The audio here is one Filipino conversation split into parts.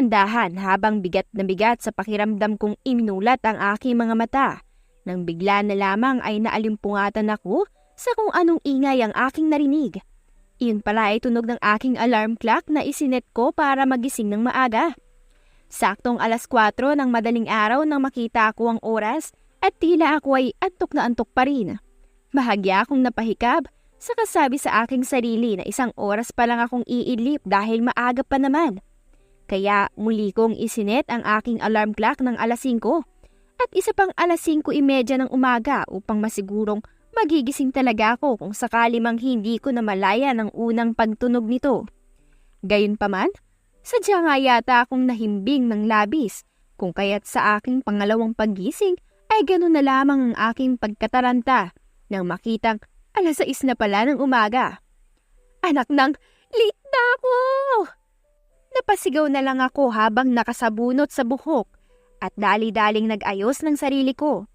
Dahan-dahan habang bigat na bigat sa pakiramdam kong iminulat ang aking mga mata. Nang bigla na lamang ay naalimpungatan ako sa kung anong ingay ang aking narinig. Iyon pala ay tunog ng aking alarm clock na isinet ko para magising ng maaga. Saktong 4:00 ng madaling araw nang makita ko ang oras at tila ako ay antok na antok pa rin. Bahagya akong napahikab sa kasabi sa aking sarili na 1 oras pa lang akong iidlip dahil maaga pa naman. Kaya muli kong isinet ang aking alarm clock ng 5:00 at isa pang 5:30 ng umaga upang masigurong magigising talaga ako kung sakali mang hindi ko na malaya ng unang pagtunog nito. Gayunpaman, sadya nga yata akong nahimbing ng labis kung kaya't sa aking pangalawang paggising ay gano'n na lamang ang aking pagkataranta nang makitang 6:00 na pala ng umaga. Anak ng, late na ako! Napasigaw na lang ako habang nakasabunot sa buhok at dali-daling nag-ayos ng sarili ko.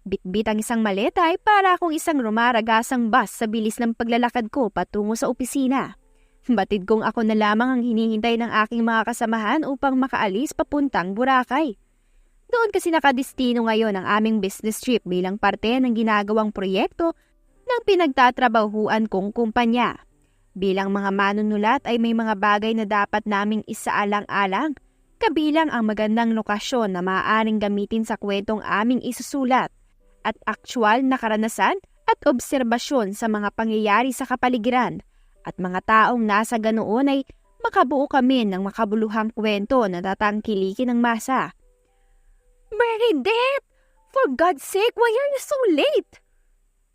Bitbit ang isang maleta ay para akong isang rumaragasang bus sa bilis ng paglalakad ko patungo sa opisina. Batid kong ako na lamang ang hinihintay ng aking mga kasamahan upang makaalis papuntang Boracay. Doon kasi nakadestino ngayon ang aming business trip bilang parte ng ginagawang proyekto ng pinagtatrabahuan kong kumpanya. Bilang mga manunulat ay may mga bagay na dapat naming isaalang-alang, kabilang ang magandang lokasyon na maaaring gamitin sa kwentong aming isusulat at aktwal na karanasan at obserbasyon sa mga pangyayari sa kapaligiran at mga taong nasa ganoon ay makabuo kami ng makabuluhang kwento na tatangkilikin ng masa. Bernadette! For God's sake, why are you so late?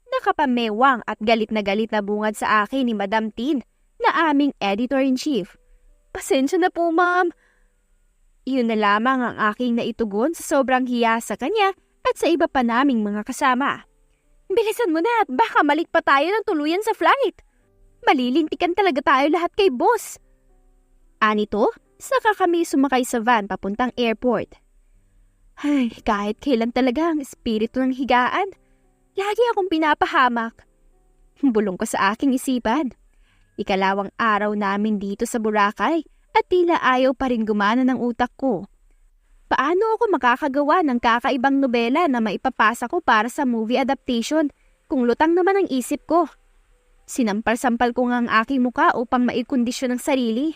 Nakapamewang at galit na bungad sa akin ni Madam Tin na aming editor-in-chief. Pasensya na po, ma'am. Iyon na lamang ang aking naitugon sa sobrang hiya sa kanya at sa iba pa naming mga kasama. Bilisan mo na at baka malik pa tayo ng tuluyan sa flight. Malilintikan talaga tayo lahat kay boss. Anito, saka kami sumakay sa van papuntang airport. Ay, kahit kailan talaga ang espiritu ng higaan. Lagi akong pinapahamak. Bulong ko sa aking isipan. Ikalawang araw namin dito sa Boracay at tila ayaw pa rin gumana ng utak ko. Paano ako makakagawa ng kakaibang nobela na maipapasa ko para sa movie adaptation kung lutang naman ang isip ko? Sinampal-sampal ko nga ang aking muka upang maikondisyon ng sarili.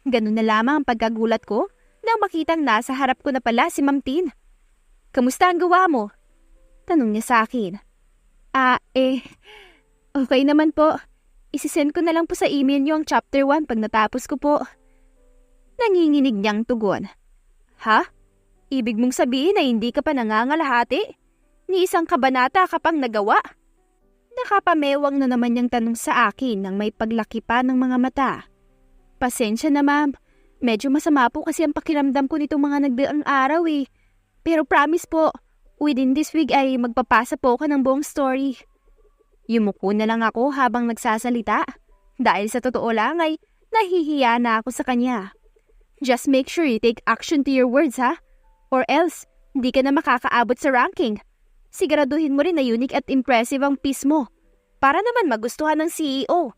Ganun na lamang ang pagkagulat ko nang makitang nasa harap ko na pala si Ma'am Tin. Kamusta ang gawa mo? Tanong niya sa akin. Okay naman po. Isisend ko na lang po sa email niyo ang chapter 1 pag natapos ko po. Nanginginig niyang tugon. Ha? Ibig mong sabihin na hindi ka pa nangangalahati? Ni isang kabanata ka pang nagawa? Nakapamewang na naman niyang tanong sa akin nang may paglaki pa ng mga mata. Pasensya na, ma'am. Medyo masama po kasi ang pakiramdam ko nitong mga nagdaang araw eh. Pero promise po, within this week ay magpapasa po ako ng buong story. Yumuko na lang ako habang nagsasalita. Dahil sa totoo lang ay nahihiya na ako sa kanya. Just make sure you take action to your words, ha? Or else, hindi ka na makakaabot sa ranking. Siguraduhin mo rin na unique at impressive ang piece mo. Para naman magustuhan ng CEO.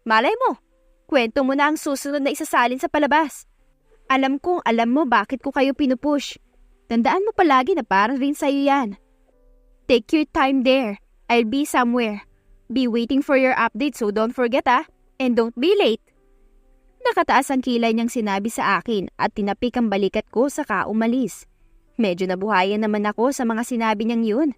Malay mo, kwento mo na ang susunod na isasalin sa palabas. Alam kong alam mo bakit ko kayo pinupush. Tandaan mo palagi na para rin sa'yo yan. Take your time there. I'll be somewhere. Be waiting for your update so don't forget and don't be late. Nakataas ang kilay niyang sinabi sa akin at tinapik ang balikat ko saka umalis. Medyo nabuhayan naman ako sa mga sinabi niyang yun.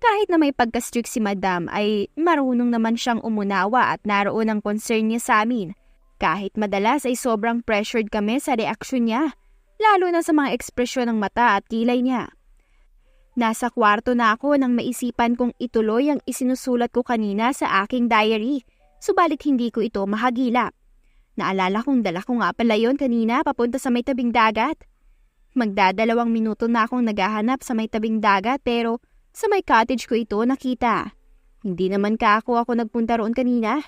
Kahit na may pagka-strict si Madam ay marunong naman siyang umunawa at naroon ang concern niya sa amin. Kahit madalas ay sobrang pressured kami sa reaksyon niya, lalo na sa mga ekspresyon ng mata at kilay niya. Nasa kwarto na ako nang maisipan kong ituloy ang isinusulat ko kanina sa aking diary, subalit hindi ko ito mahagilap. Naalala kong dala ko nga pala yun kanina papunta sa may tabing dagat. Magdadalawang minuto na akong naghahanap sa may tabing dagat pero sa may cottage ko ito nakita. Hindi naman ako nagpunta roon kanina.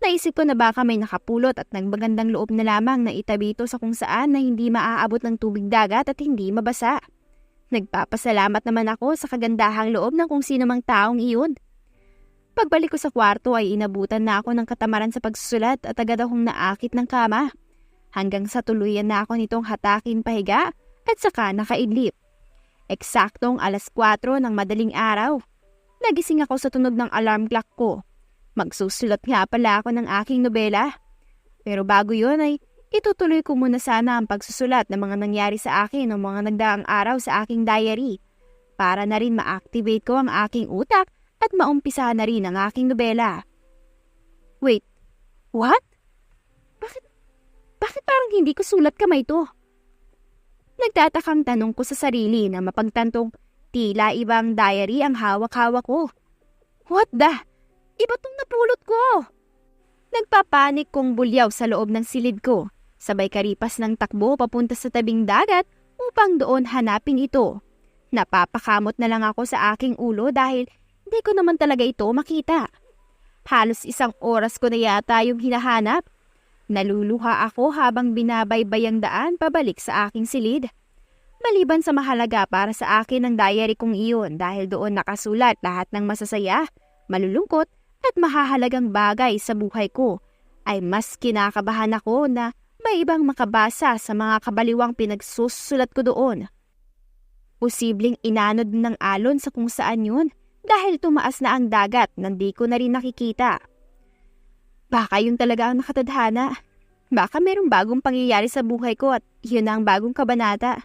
Naisip ko na baka may nakapulot at nagbagandang loob na lamang na itabi ito sa kung saan na hindi maaabot ng tubig dagat at hindi mabasa. Nagpapasalamat naman ako sa kagandahang loob ng kung sino mang taong iyon. Pagbalik ko sa kwarto ay inabutan na ako ng katamaran sa pagsusulat at agad akong naakit ng kama. hanggang sa tuluyan na ako nitong hatakin pahiga at saka nakaidlip. Eksaktong 4:00 ng madaling araw. Nagising ako sa tunog ng alarm clock ko. Magsusulat nga pala ako ng aking nobela. Pero bago yun ay itutuloy ko muna sana ang pagsusulat ng mga nangyari sa akin o mga nagdaang araw sa aking diary para na rin ma-activate ko ang aking utak at maumpisahan na rin ang aking nobela. Wait, what? Bakit parang hindi ko sulat kamay to? Nagtatakang tanong ko sa sarili na mapagtantong tila ibang diary ang hawak-hawak ko. What the? Iba tong napulot ko! Nagpapanik kong bulyaw sa loob ng silid ko. Sabay karipas ng takbo papunta sa tabing dagat upang doon hanapin ito. Napapakamot na lang ako sa aking ulo dahil hindi ko naman talaga ito makita. Halos 1 oras ko na yata yung hinahanap. Naluluha ako habang binabaybay ang daan pabalik sa aking silid. Maliban sa mahalaga para sa akin ang diary kong iyon dahil doon nakasulat lahat ng masasaya, malulungkot at mahahalagang bagay sa buhay ko, ay mas kinakabahan ako na may ibang makabasa sa mga kabaliwang pinagsusulat ko doon. Posibleng inanod ng alon sa kung saan yun dahil tumaas na ang dagat na di ko na rin nakikita. Baka yun talaga ang nakatadhana. Baka merong bagong pangyayari sa buhay ko at yun ang bagong kabanata.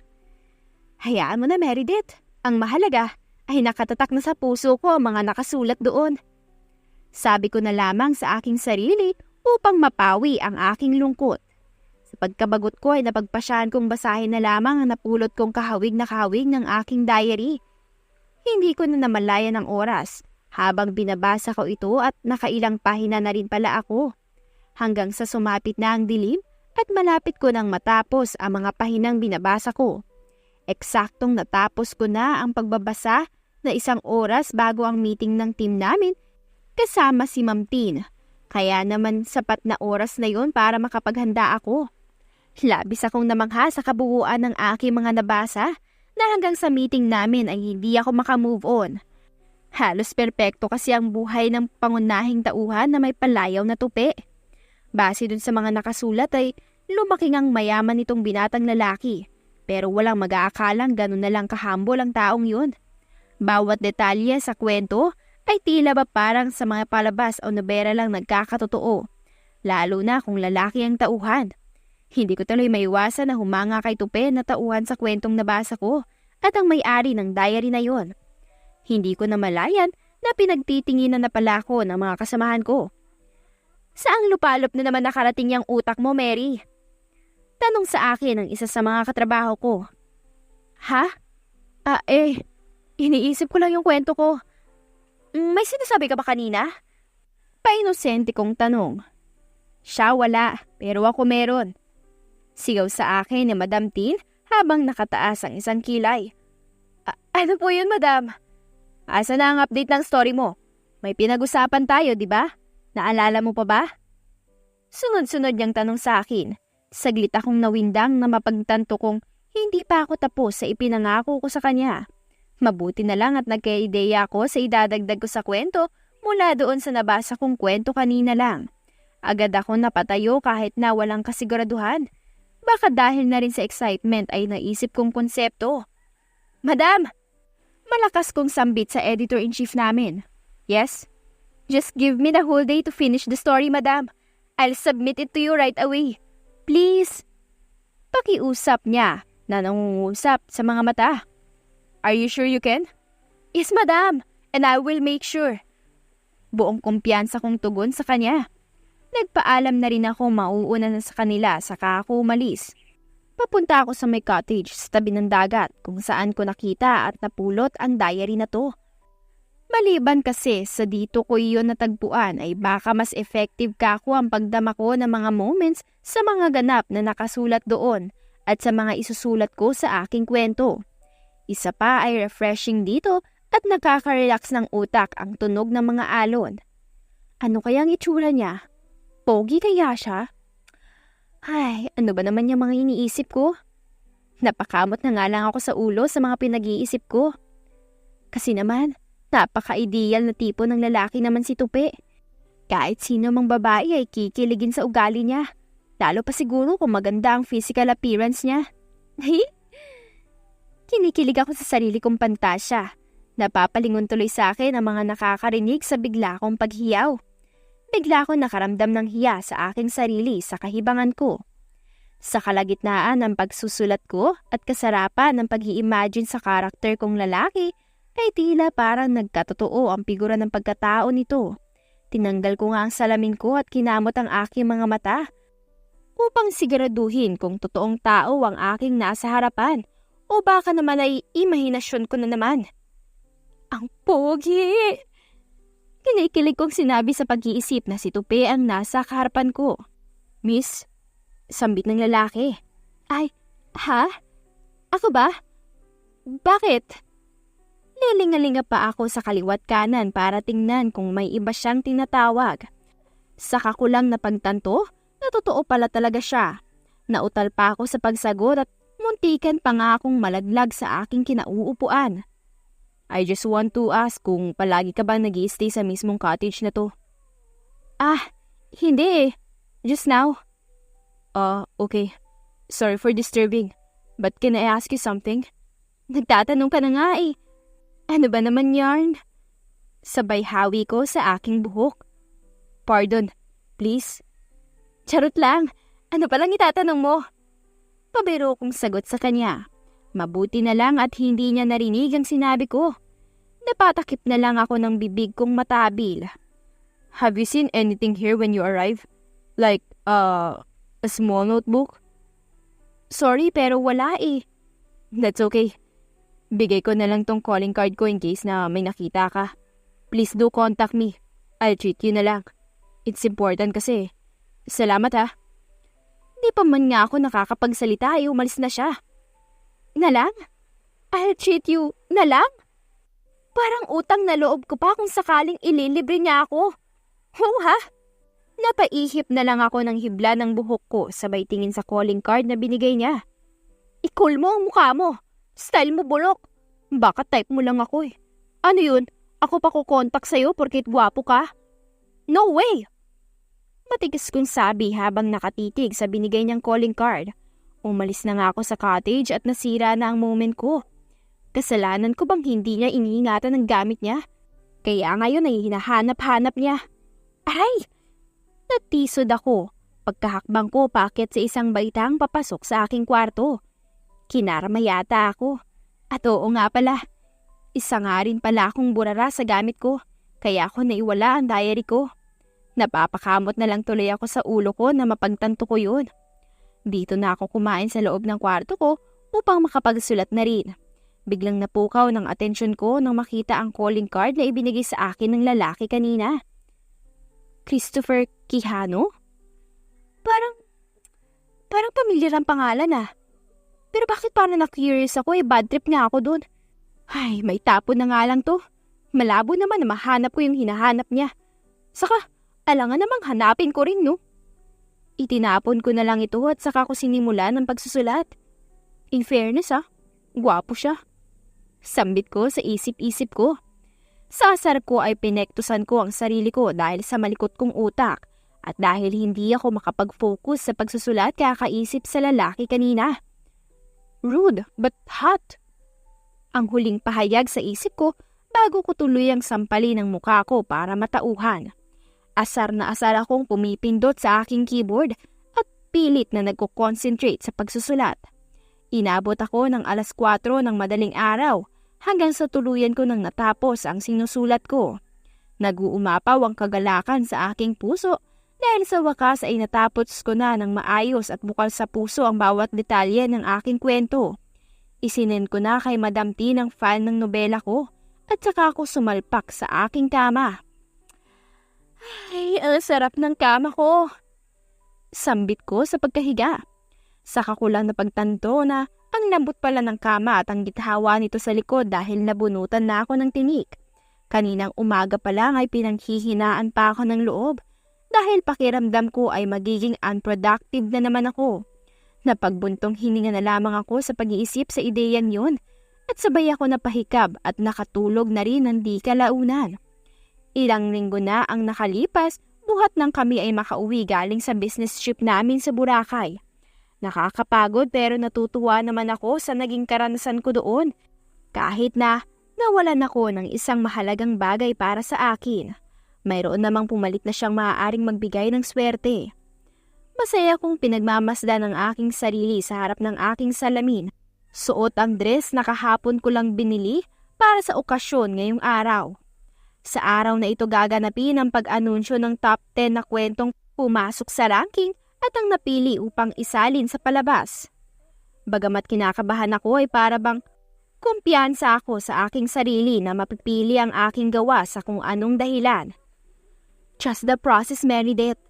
Hayaan mo na, Meredith. Ang mahalaga ay nakatatak na sa puso ko ang mga nakasulat doon. Sabi ko na lamang sa aking sarili upang mapawi ang aking lungkot. Sa pagkabagot ko ay napagpasyahan kong basahin na lamang ang napulot kong kahawig na kahawig ng aking diary. Hindi ko na namalayan ang oras habang binabasa ko ito at nakailang pahina na rin pala ako. Hanggang sa sumapit na ang dilim at malapit ko nang matapos ang mga pahinang binabasa ko. Eksaktong natapos ko na ang pagbabasa na 1 oras bago ang meeting ng team namin kasama si Ma'am Tin. Kaya naman sapat na oras na yon para makapaghanda ako. Labis akong namangha sa kabuuan ng aking mga nabasa na hanggang sa meeting namin ay hindi ako makamove on. Halos perpekto kasi ang buhay ng pangunahing tauhan na may palayaw na tupi. Base dun sa mga nakasulat ay lumaki ngang mayaman itong binatang lalaki. Pero walang mag-aakalang ganun na lang kahambol ang taong yun. Bawat detalye sa kwento ay tila ba parang sa mga palabas o nobela lang nagkakatotoo. Lalo na kung lalaki ang tauhan. Hindi ko tuloy maiwasan na humanga kay tupi na tauhan sa kwentong nabasa ko at ang may-ari ng diary na yon. Hindi ko namalayan na pinagtitinginan na pala ako ng mga kasamahan ko. Saang lupalop na naman nakarating yung utak mo, Mary? Tanong sa akin ng isa sa mga katrabaho ko. Ha? Iniisip ko lang yung kwento ko. May sinasabi ka ba kanina? Painosente kong tanong. Siya wala, pero ako meron. Sigaw sa akin ni Madam Tin habang nakataas ang isang kilay. Ano po yun, Madam? Asa na ang update ng story mo? May pinag-usapan tayo, di ba? Naalala mo pa ba? Sunod-sunod niyang tanong sa akin. Saglit akong nawindang na mapagtanto kong hindi pa ako tapos sa ipinangako ko sa kanya. Mabuti na lang at nagka-ideya ako sa idadagdag ko sa kwento mula doon sa nabasa kong kwento kanina lang. Agad ako napatayo kahit na walang kasiguraduhan. Baka dahil na rin sa excitement ay naisip kong konsepto. Madam! Malakas kong sambit sa editor-in-chief namin. Yes? Just give me the whole day to finish the story, Madam. I'll submit it to you right away. Please. Pakiusap niya na nangungusap sa mga mata. Are you sure you can? Yes, Madam. And I will make sure. Buong kumpiyansa kong tugon sa kanya. Nagpaalam na rin ako mauuna na sa kanila saka ako umalis. Papunta ako sa may cottage sa tabi ng dagat kung saan ko nakita at napulot ang diary na to. Maliban kasi sa dito ko iyon natagpuan ay baka mas effective ka ako ang pagdama ko ng mga moments sa mga ganap na nakasulat doon at sa mga isusulat ko sa aking kwento. Isa pa ay refreshing dito at nakaka-relax ng utak ang tunog ng mga alon. Ano kayang itsura niya? Pogi kaya siya? Ay, ano ba naman yung mga iniisip ko? Napakamot na nga lang ako sa ulo sa mga pinag-iisip ko. Kasi naman, napaka-ideal na tipo ng lalaki naman si Tupi. Kahit sino mang babae ay kikiligin sa ugali niya. Lalo pa siguro kung maganda ang physical appearance niya. Kinikilig ako sa sarili kong pantasya. Napapalingon tuloy sa akin ang mga nakakarinig sa bigla kong paghiyaw. Bigla akong nakaramdam ng hiya sa aking sarili sa kahibangan ko. Sa kalagitnaan ng pagsusulat ko at kasarapan ng pag-i-imagine sa karakter kong lalaki, ay tila parang nagkatotoo ang figura ng pagkatao nito. Tinanggal ko nga ang salamin ko at kinamot ang aking mga mata upang siguraduhin kung totoong tao ang aking nasa harapan o baka naman ay imahinasyon ko na naman. Ang pogi! Kinikilig kong sinabi sa pag-iisip na si Tupi ang nasa kaharapan ko. Miss, sambit ng lalaki. Ay, ha? Ako ba? Bakit? Lilingalinga pa ako sa kaliwat kanan para tingnan kung may iba siyang tinatawag. Saka ko lang napagtanto na totoo pala talaga siya. Nautal pa ako sa pagsagot at muntikan pa nga akong malaglag sa aking kinauupuan. I just want to ask kung palagi ka ba nag-i-stay sa mismong cottage na to? Hindi eh. Just now. Okay. Sorry for disturbing. But can I ask you something? Nagtatanong ka na nga eh. Ano ba naman yarn? Sabay hawi ko sa aking buhok. Pardon, please. Charot lang. Ano palang itatanong mo? Pabiro kong sagot sa kanya. Mabuti na lang at hindi niya narinig ang sinabi ko. Napatakip na lang ako ng bibig kong matabil. Have you seen anything here when you arrive? Like, a small notebook? Sorry pero wala eh. That's okay. Bigay ko na lang tong calling card ko in case na may nakita ka. Please do contact me. I'll treat you na lang. It's important kasi. Salamat ha. Di pa man nga ako nakakapagsalita ay umalis na siya. Na lang? I'll treat you na lang? Parang utang na loob ko pa kung sakaling ililibre niya ako. Oo ha? Napaihip na lang ako ng hibla ng buhok ko sabay tingin sa calling card na binigay niya. I-call mo ang mukha mo. Style mo bulok. Baka type mo lang ako eh. Ano yun? Ako pa kukontak sa'yo porkit gwapo ka? No way! Matigas kong sabi habang nakatitig sa binigay niyang calling card. Umalis na nga ako sa cottage at nasira na ang moment ko. Kasalanan ko bang hindi niya iniingatan ang gamit niya? Kaya ngayon ay hinahanap-hanap niya. Aray! Natisod ako. Pagkahakbang ko paakyat sa isang baitang papasok sa aking kwarto. Kinarama yata ako. At oo nga pala, isa nga rin pala akong burara sa gamit ko, kaya ako naiwala ang diary ko. Napapakamot na lang tuloy ako sa ulo ko na mapagtanto ko yun. Dito na ako kumain sa loob ng kwarto ko upang makapagsulat na rin. Biglang napukaw ng atensyon ko nang makita ang calling card na ibinigay sa akin ng lalaki kanina. Christopher Quijano? Parang pamilyar ang pangalan ah. Pero bakit parang na-curious ako bad trip nga ako dun. Ay, may tapon na nga lang to. Malabo naman na mahanap ko yung hinahanap niya. Saka, alangan namang hanapin ko rin no. Itinapon ko na lang ito at saka ko sinimulan ng pagsusulat. In fairness gwapo siya. Sambit ko sa isip-isip ko. Sa asar ko ay pinektusan ko ang sarili ko dahil sa malikot kong utak at dahil hindi ako makapag-focus sa pagsusulat kakaisip sa lalaki kanina. Rude but hot. Ang huling pahayag sa isip ko bago ko tuluyang sampali ng mukha ko para matauhan. Asar na asar akong pumipindot sa aking keyboard at pilit na nagko-concentrate sa pagsusulat. Inabot ako ng 4:00 ng madaling araw hanggang sa tuluyan ko nang natapos ang sinusulat ko. Nag-uumapaw ang kagalakan sa aking puso dahil sa wakas ay natapos ko na ng maayos at bukal sa puso ang bawat detalye ng aking kwento. Isinend ko na kay Madam T ng fan ng nobela ko at saka ako sumalpak sa aking kama. Ay, ang sarap ng kama ko. Sambit ko sa pagkahiga. Saka ko lang napagtanto na ang lambot pala ng kama at ang githawa nito sa likod dahil nabunutan na ako ng tinik. Kaninang umaga pa lang ay pinanghihinaan pa ako ng loob dahil pakiramdam ko ay magiging unproductive na naman ako. Napagbuntong hininga na lamang ako sa pag-iisip sa ideyang yun at sabay ako napahikab at nakatulog na rin ng di kalaunan. Ilang linggo na ang nakalipas Buhat nang kami ay makauwi galing sa business trip namin sa Boracay. Nakakapagod pero natutuwa naman ako sa naging karanasan ko doon. Kahit na nawalan ako ng isang mahalagang bagay para sa akin, mayroon namang pumalit na siyang maaaring magbigay ng swerte. Masaya kong pinagmamasdan ang aking sarili sa harap ng aking salamin. Suot ang dress na kahapon ko lang binili para sa okasyon ngayong araw. Sa araw na ito gaganapin ang pag-anunsyo ng top 10 na kwentong pumasok sa ranking at ang napili upang isalin sa palabas. Bagamat kinakabahan ako ay para bang kumpiyansa ako sa aking sarili na mapipili ang aking gawa sa kung anong dahilan. Trust the process, Meredith.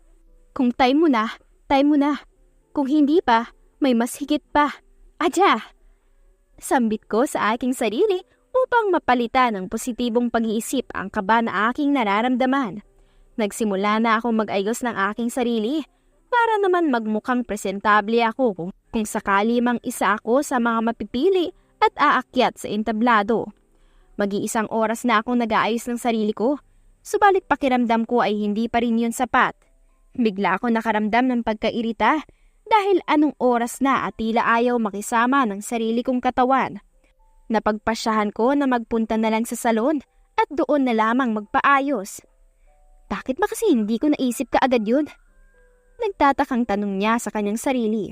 Kung time mo na, time mo na. Kung hindi pa, may mas higit pa. Adya! Sambit ko sa aking sarili upang mapalitan ng positibong pag-iisip ang kaba na aking nararamdaman. Nagsimula na akong mag-ayos ng aking sarili para naman magmukhang presentable ako kung sakali mang isa ako sa mga mapipili at aakyat sa entablado. Mag-iisang oras na akong nag-aayos ng sarili ko, subalit pakiramdam ko ay hindi pa rin yun sapat. Bigla ako nakaramdam ng pagkairita dahil anong oras na at tila ayaw makisama ng sarili kong katawan. Napagpasyahan ko na magpunta na lang sa salon at doon na lamang magpaayos. Bakit ba kasi hindi ko naisip kaagad yun? Nagtatakang tanong niya sa kanyang sarili.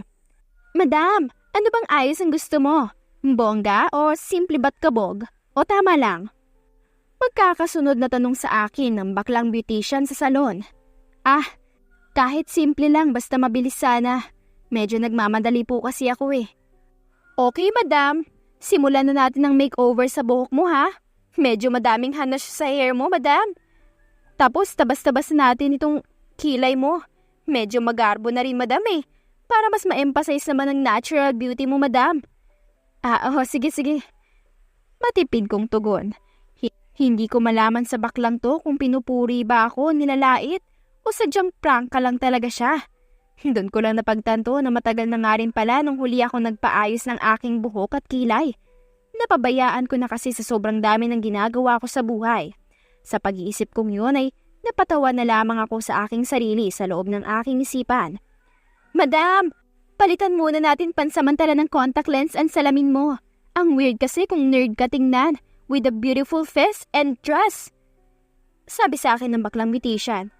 Madam, ano bang ayos ang gusto mo? Bongga o simple ba't kabog? O tama lang? Magkakasunod na tanong sa akin ng baklang beautician sa salon. Kahit simple lang basta mabilis sana. Medyo nagmamadali po kasi ako eh. Okay madam, simulan na natin ang makeover sa buhok mo ha. Medyo madaming hanas sa hair mo madam. Tapos tabas-tabas natin itong kilay mo. Medyo magarbo na rin madam eh. Para mas ma-emphasize naman ang natural beauty mo madam. Sige. Matipid kong tugon. Hindi ko malaman sa baklang to kung pinupuri ba ako, nilalait, o sadyang prank ka lang talaga siya. Doon ko lang napagtanto na matagal na nga rin pala nung huli ako nagpaayos ng aking buhok at kilay. Napabayaan ko na kasi sa sobrang dami ng ginagawa ko sa buhay. Sa pag-iisip kong yun ay napatawa na lamang ako sa aking sarili sa loob ng aking isipan. Madam! Palitan muna natin pansamantala ng contact lens ang salamin mo. Ang weird kasi kung nerd ka tingnan with a beautiful face and dress. Sabi sa akin ng baklang beautician.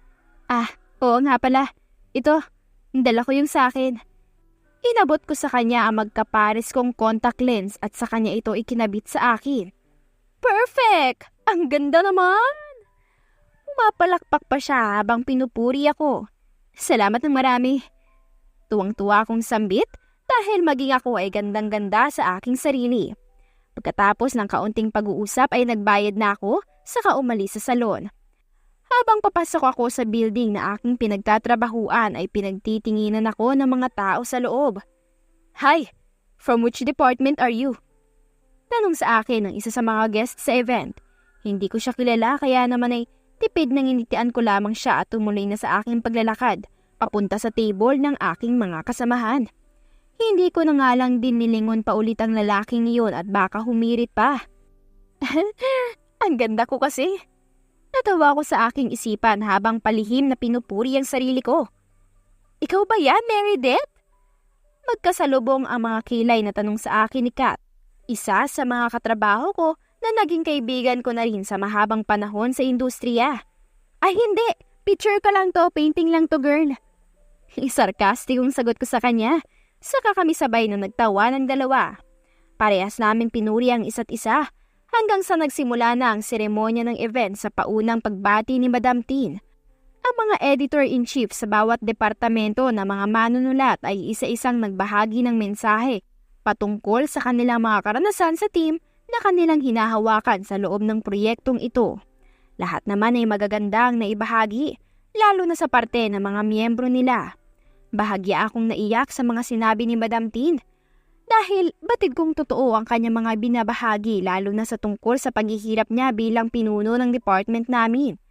Oo nga pala. Ito, dala ko yung sa akin. Inabot ko sa kanya ang magkapares kong contact lens at sa kanya ito ikinabit sa akin. Perfect! Ang ganda naman! Umapalakpak pa siya habang pinupuri ako. Salamat ng marami. Tuwang-tuwa akong sambit dahil maging ako ay gandang-ganda sa aking sarili. Pagkatapos ng kaunting pag-uusap ay nagbayad na ako saka umalis sa salon. Habang papasok ako sa building na aking pinagtatrabahuan ay pinagtitinginan ako ng mga tao sa loob. Hi! From which department are you? Tanong sa akin ng isa sa mga guests sa event. Hindi ko siya kilala kaya naman ay tipid nang initian ko lamang siya at tumuloy na sa aking paglalakad papunta sa table ng aking mga kasamahan. Hindi ko na nga lang din nilingon pa ulit ang lalaking iyon at baka humirit pa. Ang ganda ko kasi. Natawa ko sa aking isipan habang palihim na pinupuri ang sarili ko. Ikaw ba yan, Meredith? Magkasalubong ang mga kilay na tanong sa akin ni Kat. Isa sa mga katrabaho ko na naging kaibigan ko na rin sa mahabang panahon sa industriya. Ay hindi, picture ka lang to, painting lang to girl. Sarkastikong sagot ko sa kanya, saka kami sabay na nagtawa ng dalawa. Parehas namin pinuri ang isa't isa hanggang sa nagsimula na ang seremonya ng event sa paunang pagbati ni Madam Tin. Ang mga editor-in-chief sa bawat departamento na mga manunulat ay isa-isang nagbahagi ng mensahe patungkol sa kanilang mga karanasan sa team na kanilang hinahawakan sa loob ng proyektong ito. Lahat naman ay magaganda ang naibahagi, lalo na sa parte ng mga miyembro nila. Bahagya akong naiyak sa mga sinabi ni Madam Tin dahil batid kong totoo ang kanyang mga binabahagi lalo na sa tungkol sa paghihirap niya bilang pinuno ng department namin.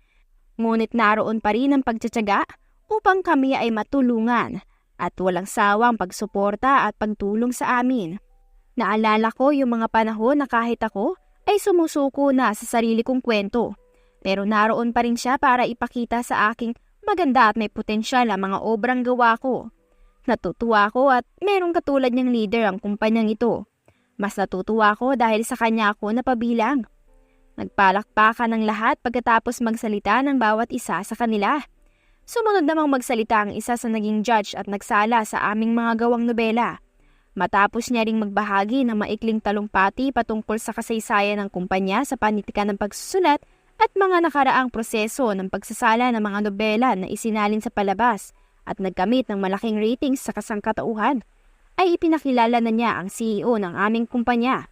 Ngunit naroon pa rin ang pagtsatsaga upang kami ay matulungan at walang sawang pagsuporta at pagtulong sa amin. Naalala ko yung mga panahon na kahit ako ay sumusuko na sa sarili kong kwento. Pero naroon pa rin siya para ipakita sa aking Maganda at may potensyal ang mga obrang gawa ko. Natutuwa ko at merong katulad niyang leader ang kumpanyang ito. Mas natutuwa ko dahil sa kanya ako napabilang. Nagpalakpakan ng lahat pagkatapos magsalita ng bawat isa sa kanila. Sumunod namang magsalita ang isa sa naging judge at nagsala sa aming mga gawang nobela. Matapos niya ring magbahagi ng maikling talumpati patungkol sa kasaysayan ng kumpanya sa panitikan ng pagsusulat at mga nakaraang proseso ng pagsasala ng mga nobela na isinalin sa palabas at nagkamit ng malaking ratings sa kasangkatauhan, ay ipinakilala na niya ang CEO ng aming kumpanya.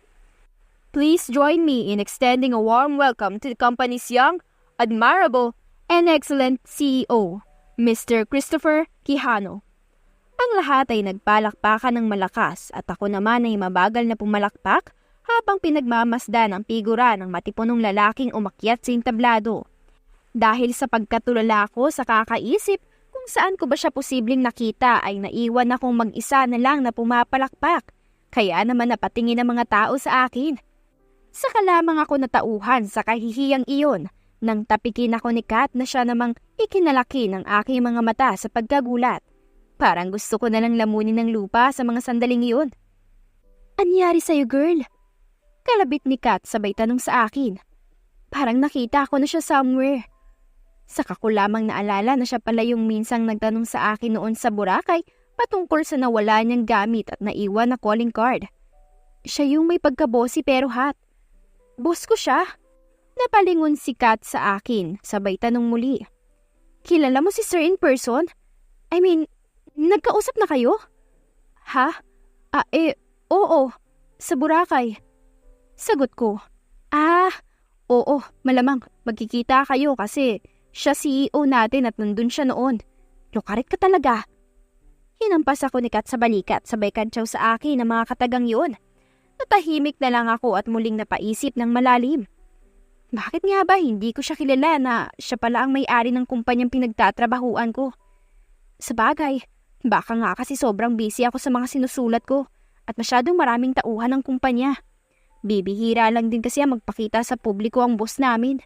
Please join me in extending a warm welcome to the company's young, admirable, and excellent CEO, Mr. Christopher Quijano. Ang lahat ay nagpalakpakan ng malakas at ako naman ay mabagal na pumalakpak habang pinagmamasdan ang figura ng matipunong lalaking umakyat sa entablado. Dahil sa pagkatulala ko sa kakaisip kung saan ko ba siya posibleng nakita ay naiwan akong mag-isa na lang na pumapalakpak. Kaya naman napatingin ang mga tao sa akin. Saka lamang ako natauhan sa kahihiyang iyon nang tapikin ako ni Kat na siya namang ikinalaki ng aking mga mata sa pagkagulat. Parang gusto ko na lang lamunin ng lupa sa mga sandaling iyon. Anyari sa'yo, girl? Kalabit ni Kat sabay tanong sa akin. Parang nakita ko na siya somewhere. Saka ko lamang naalala na siya pala yung minsang nagtanong sa akin noon sa Boracay patungkol sa nawala niyang gamit at naiwan na calling card. Siya yung may pagkabosi pero hot. Boss ko siya. Napalingon si Kat sa akin sabay tanong muli. Kilala mo si Sir in person? I mean, nagkausap na kayo? Ha? Oo. Sa Boracay. Sagot ko, oo, malamang magkikita kayo kasi siya CEO natin at nandun siya noon. Lukarit ka talaga. Hinampas ako ni Kat sa balikat sabay kantsaw sa akin ng mga katagang yun. Natahimik na lang ako at muling napaisip ng malalim. Bakit nga ba hindi ko siya kilala na siya pala ang may-ari ng kumpanyang pinagtatrabahuan ko? Sabagay, baka nga kasi sobrang busy ako sa mga sinusulat ko at masyadong maraming tauhan ng kumpanya. Bibihira lang din kasi magpakita sa publiko ang boss namin.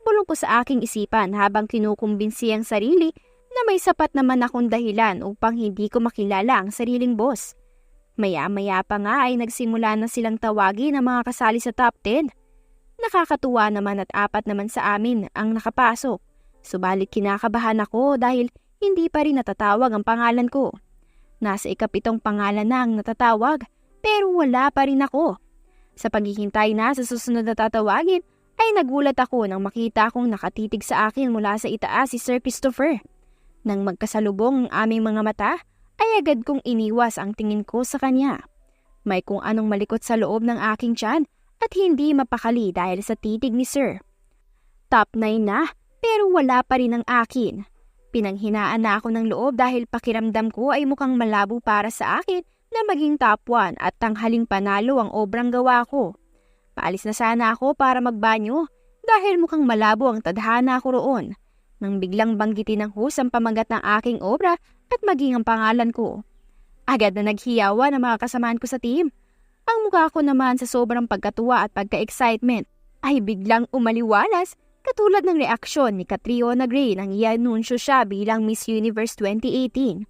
Bulong ko sa aking isipan habang kinukumbinsi ang sarili na may sapat naman akong dahilan upang hindi ko makilala ang sariling boss. Maya-maya pa nga ay nagsimula na silang tawagin ang mga kasali sa top 10. Nakakatuwa naman at 4 naman sa amin ang nakapasok. Subalit kinakabahan ako dahil hindi pa rin natatawag ang pangalan ko. Nasa 7 pangalan na ang natatawag pero wala pa rin ako. Sa paghihintay na sa susunod na tatawagin, ay nagulat ako nang makita akong nakatitig sa akin mula sa itaas si Sir Christopher. Nang magkasalubong ang aming mga mata, ay agad kong iniwas ang tingin ko sa kanya. May kung anong malikot sa loob ng aking tiyan at hindi mapakali dahil sa titig ni Sir. Top 9 na, pero wala pa rin ang akin. Pinanghinaan na ako ng loob dahil pakiramdam ko ay mukhang malabo para sa akin na maging top 1 at tanghaling panalo ang obrang gawa ko. Paalis na sana ako para magbanyo dahil mukhang malabo ang tadhana ko roon. Nang biglang banggitin ng host ang pamagat ng aking obra at maging ang pangalan ko. Agad na naghiyawan ang mga kasamahan ko sa team. Ang mukha ko naman sa sobrang pagkatuwa at pagka-excitement ay biglang umaliwalas katulad ng reaksyon ni Catriona Gray nang i-anunsyo siya bilang Miss Universe 2018.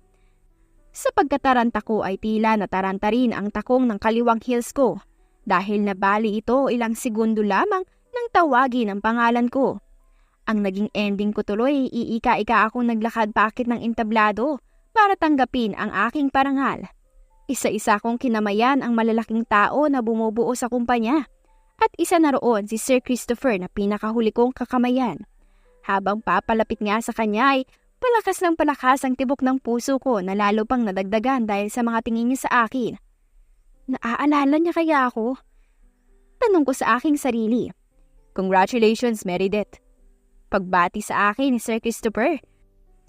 Sa pagkataranta ko ay tila nataranta rin ang takong ng kaliwang heels ko dahil nabali ito ilang segundo lamang nang tawagin ang pangalan ko. Ang naging ending ko tuloy iika-ika akong naglakad pakit ng entablado para tanggapin ang aking parangal. Isa-isa kong kinamayan ang malalaking tao na bumubuo sa kumpanya at isa na roon si Sir Christopher na pinakahuli kong kakamayan. Habang papalapit nga sa kanya ay palakas ng palakas ang tibok ng puso ko na lalo pang nadagdagan dahil sa mga tingin niya sa akin. Naaalala niya kaya ako? Tanong ko sa aking sarili. Congratulations, Meredith. Pagbati sa akin ni Sir Christopher.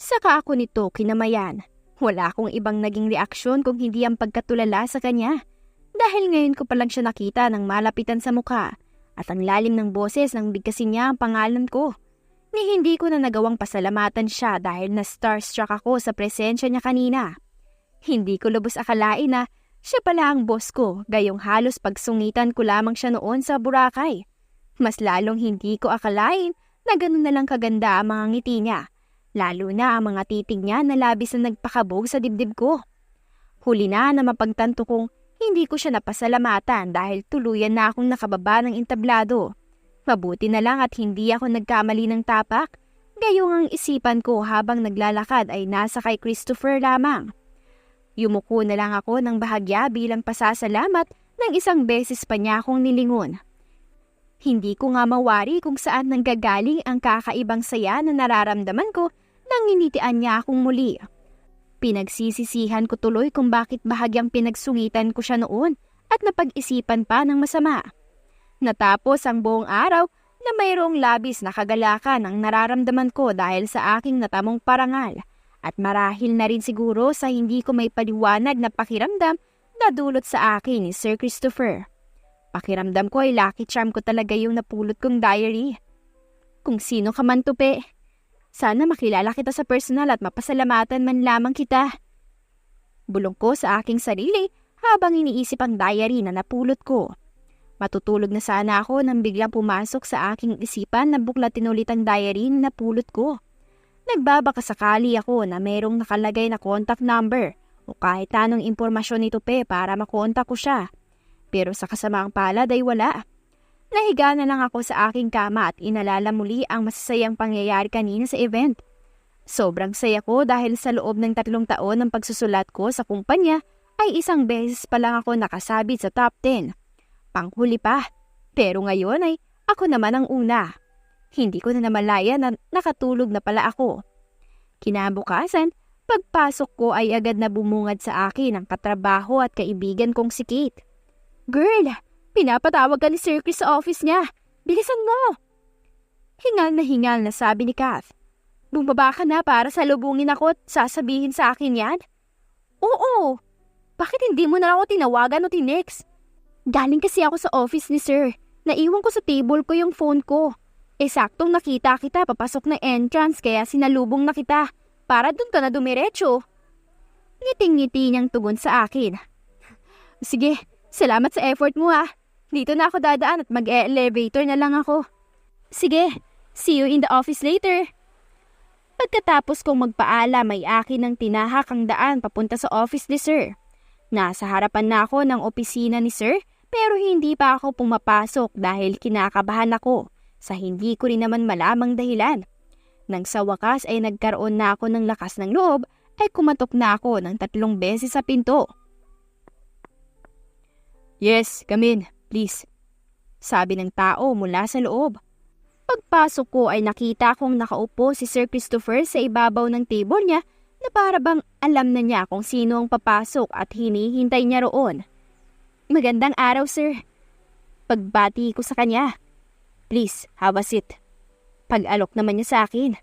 Saka ako nito kinamayan. Wala akong ibang naging reaksyon kung hindi ang pagkatulala sa kanya. Dahil ngayon ko pa lang siya nakita ng malapitan sa mukha at ang lalim ng boses nang bigkasin niya ang pangalan ko. Ni hindi ko na nagawang pasalamatan siya dahil na starstruck ako sa presensya niya kanina. Hindi ko lubos akalain na siya pala ang boss ko, gayong halos pagsungitan ko lamang siya noon sa Boracay. Mas lalong hindi ko akalain na ganun na lang kaganda ang mga ngiti niya. Lalo na ang mga titig niya na labis na nagpakabog sa dibdib ko. Huli na mapagtanto kong hindi ko siya napasalamatan dahil tuluyan na akong nakababa ng entablado. Mabuti na lang at hindi ako nagkamali ng tapak. Gayong ang isipan ko habang naglalakad ay nasa kay Christopher lamang. Yumuko na lang ako ng bahagya bilang pasasalamat nang isang beses pa niya akong nilingon. Hindi ko nga mawari kung saan nanggagaling ang kakaibang saya na nararamdaman ko nang initian niya akong muli. Pinagsisisihan ko tuloy kung bakit bahagyang pinagsungitan ko siya noon at napag-isipan pa ng masama. Natapos ang buong araw na mayroong labis na kagalakan ang nararamdaman ko dahil sa aking natamong parangal at marahil na rin siguro sa hindi ko may paliwanag na pakiramdam na dulot sa akin ni Sir Christopher. Pakiramdam ko ay lucky charm ko talaga yung napulot kong diary. Kung sino ka man tupi, sana makilala kita sa personal at mapasalamatan man lamang kita. Bulong ko sa aking sarili habang iniisip ang diary na napulot ko. Matutulog na sana ako nang biglang pumasok sa aking isipan na buklatin ulit ang diary na napulot ko. Nagbabakasakali ako na mayroong nakalagay na contact number o kahit anong impormasyon nito para makontak ko siya. Pero sa kasamaang palad ay wala. Nahiga na lang ako sa aking kama at inalala muli ang masasayang pangyayari kanina sa event. Sobrang saya ko dahil sa loob ng 3 taon ng pagsusulat ko sa kumpanya ay isang beses pa lang ako nakasabit sa top 10. Panghuli pa, pero ngayon ay ako naman ang una. Hindi ko na namalaya na nakatulog na pala ako. Kinabukasan, pagpasok ko ay agad na bumungad sa akin ang katrabaho at kaibigan kong si Kate. "Girl, pinapatawag ka ni Sir Chris sa office niya. Bilisan mo!" Hingal na sabi ni Kath. "Bumaba ka na para salubungin ako at sasabihin sa akin yan?" "Oo. Bakit hindi mo na ako tinawagan o tinext? Galing kasi ako sa office ni Sir. Naiwan ko sa table ko yung phone ko. Saktong nakita kita papasok na entrance kaya sinalubong na kita para dun ka na dumiretso." Ngiting-ngiti niyang tugon sa akin. "Sige, salamat sa effort mo ha. Dito na ako dadaan at mag-elevator na lang ako." "Sige, see you in the office later." Pagkatapos kong magpaalam ay akin ng tinahak ang daan papunta sa office ni Sir. Nasa harapan na ako ng opisina ni Sir pero hindi pa ako pumapasok dahil kinakabahan ako sa hindi ko rin naman malamang dahilan. Nang sa wakas ay nagkaroon na ako ng lakas ng loob ay kumatok na ako ng 3 beses sa pinto. "Yes, come in, please," sabi ng tao mula sa loob. Pagpasok ko ay nakita kong nakaupo si Sir Christopher sa ibabaw ng table niya na para bang alam na niya kung sino ang papasok at hinihintay niya roon. "Magandang araw, sir." Pagbati ko sa kanya. "Please, have a seat." Pag-alok naman niya sa akin.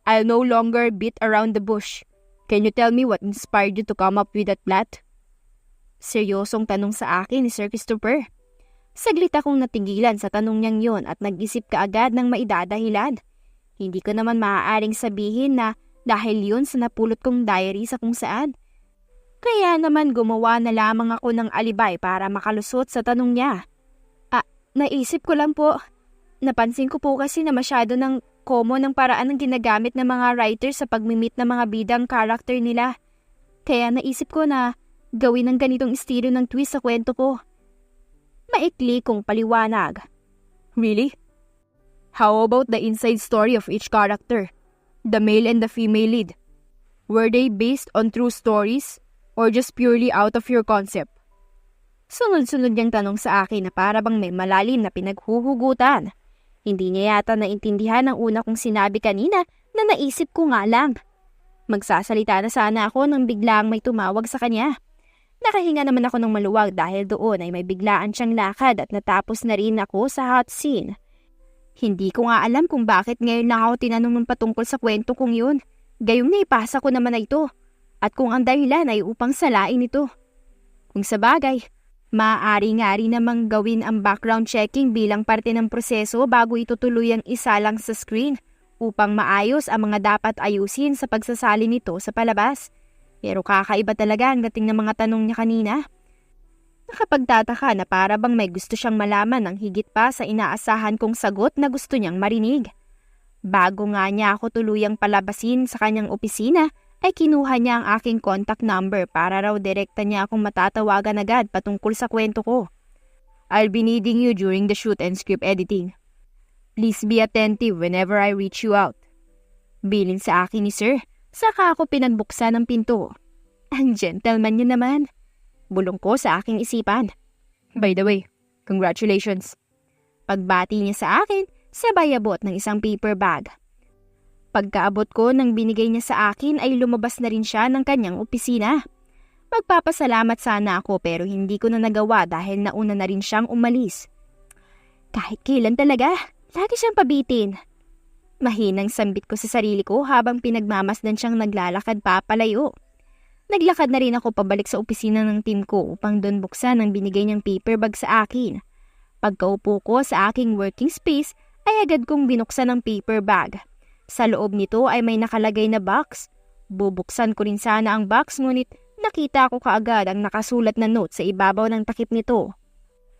"I'll no longer beat around the bush. Can you tell me what inspired you to come up with that plot?" Seryosong tanong sa akin ni Sir Christopher. Saglit akong natigilan sa tanong niyang yon at nag-isip kaagad ng maidadahilan. Hindi ko naman maaaring sabihin na dahil yun sa napulot kong diary sa kung saan. Kaya naman gumawa na lamang ako ng alibay para makalusot sa tanong niya. Naisip ko lang po. Napansin ko po kasi na masyado ng common ng paraan ng ginagamit ng mga writers sa pagmimit ng mga bidang character nila. Kaya naisip ko na gawin ng ganitong estilo ng twist sa kwento ko. Maikli kong paliwanag. "Really? How about the inside story of each character? The male and the female lead? Were they based on true stories or just purely out of your concept?" Sunod-sunod niyang tanong sa akin na para bang may malalim na pinaghuhugutan. Hindi niya yata naintindihan ang una kong sinabi kanina na naisip ko nga lang. Magsasalita na sana ako nang biglang may tumawag sa kanya. Nakahinga naman ako ng maluwag dahil doon ay may biglaan siyang lakad at natapos na rin ako sa hot scene. Hindi ko nga alam kung bakit ngayon lang ako tinanong ng patungkol sa kwento kong yun. Gayong naipasa ko naman na ito. At kung ang dahilan ay upang salain ito. Kung sa bagay, maaari nga rin namang gawin ang background checking bilang parte ng proseso bago ito tuluyang isalang sa screen upang maayos ang mga dapat ayusin sa pagsasali nito sa palabas. Pero kakaiba talaga ang dating ng mga tanong niya kanina. Nakapagtataka na para bang may gusto siyang malaman ng higit pa sa inaasahan kong sagot na gusto niyang marinig. Bago nga niya ako tuluyang palabasin sa kanyang opisina, ay kinuha niya ang aking contact number para raw direkta niya akong matatawagan agad patungkol sa kwento ko. I'll be needing you during the shoot and script editing. Please be attentive whenever I reach you out. Bilin sa akin ni Sir, saka ako pinagbuksan ng pinto. Ang gentleman niya naman. Bulong ko sa aking isipan. By the way, congratulations. Pagbati niya sa akin, sabay abot ng isang paper bag. Pagkaabot ko nang binigay niya sa akin ay lumabas na rin siya ng kanyang opisina. Magpapasalamat sana ako pero hindi ko na nagawa dahil nauna na rin siyang umalis. Kahit kailan talaga, lagi siyang pabitin. Mahinang sambit ko sa sarili ko habang pinagmamasdan siyang naglalakad papalayo. Naglakad na rin ako pabalik sa opisina ng team ko upang doon buksan ang binigay niyang paper bag sa akin. Pagkaupo ko sa aking working space ay agad kong binuksan ang paper bag. Sa loob nito ay may nakalagay na box. Bubuksan ko rin sana ang box ngunit nakita ko kaagad ang nakasulat na note sa ibabaw ng takip nito.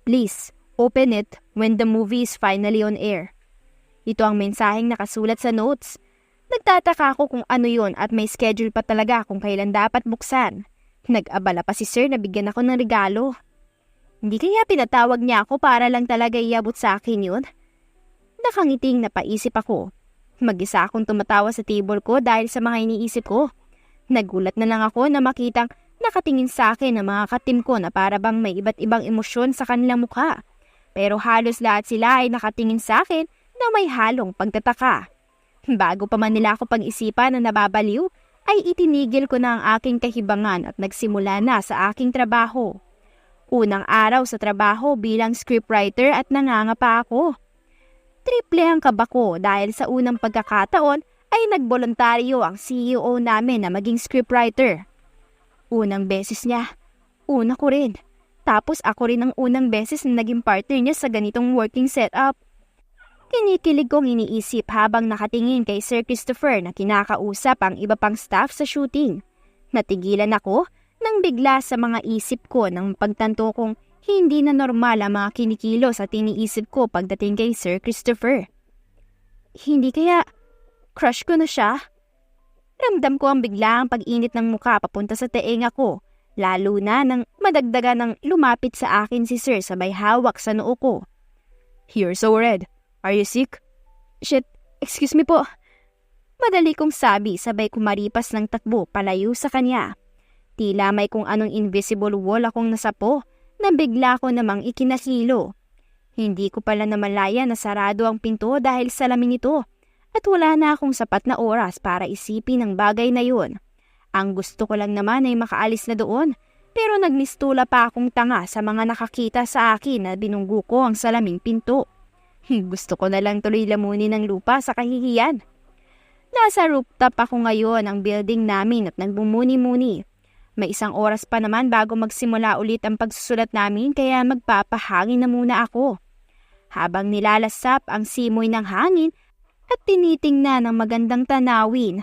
Please, open it when the movie is finally on air. Ito ang mensaheng nakasulat sa notes. Nagtataka ako kung ano yon at may schedule pa talaga kung kailan dapat buksan. Nag-abala pa si Sir na bigyan ako ng regalo. Hindi kaya pinatawag niya ako para lang talaga iabot sa akin yun? Nakangiting napaisip ako. Mag-isa akong tumatawa sa table ko dahil sa mga iniisip ko. Nagulat na lang ako na makitang nakatingin sa akin ang mga katim ko na para bang may iba't ibang emosyon sa kanilang mukha. Pero halos lahat sila ay nakatingin sa akin na may halong pagtataka. Bago pa man nila ako pag-isipan na nababaliw, ay itinigil ko na ang aking kahibangan at nagsimula na sa aking trabaho. Unang araw sa trabaho bilang scriptwriter at nangangapa ako. Triple ang kaba ko dahil sa unang pagkakataon ay nagboluntaryo ang CEO namin na maging scriptwriter. Unang beses niya, una ko rin. Tapos ako rin ang unang beses na naging partner niya sa ganitong working setup. Kinikilig kong iniisip habang nakatingin kay Sir Christopher na kinakausap ang iba pang staff sa shooting. Natigilan ako nang bigla sa mga isip ko nang pagtanto kong hindi na normal ang mga kinikilos at iniisip ko pagdating kay Sir Christopher. Hindi kaya crush ko na siya? Ramdam ko ang biglaang pag-init ng mukha papunta sa tenga ko, lalo na nang madagdagan ng lumapit sa akin si Sir sabay hawak sa noo ko. You're so red. Are you sick? Shit, excuse me po. Madali kong sabi sabay kumaripas ng takbo palayo sa kanya. Tila may kung anong invisible wall akong nasapo na bigla ko namang ikinahilo. Hindi ko pala namalaya na sarado ang pinto dahil salamin ito at wala na akong sapat na oras para isipin ang bagay na yun. Ang gusto ko lang naman ay makaalis na doon pero nagmistula pa akong tanga sa mga nakakita sa akin na binunggo ko ang salaming pinto. Gusto ko na lang tuloy lamunin ng lupa sa kahihiyan. Nasa rooftop ako ngayon ang building namin at nagbumuni-muni. May isang oras pa naman bago magsimula ulit ang pagsusulat namin kaya magpapahangin na muna ako. Habang nilalasap ang simoy ng hangin at tinitingnan ng magandang tanawin,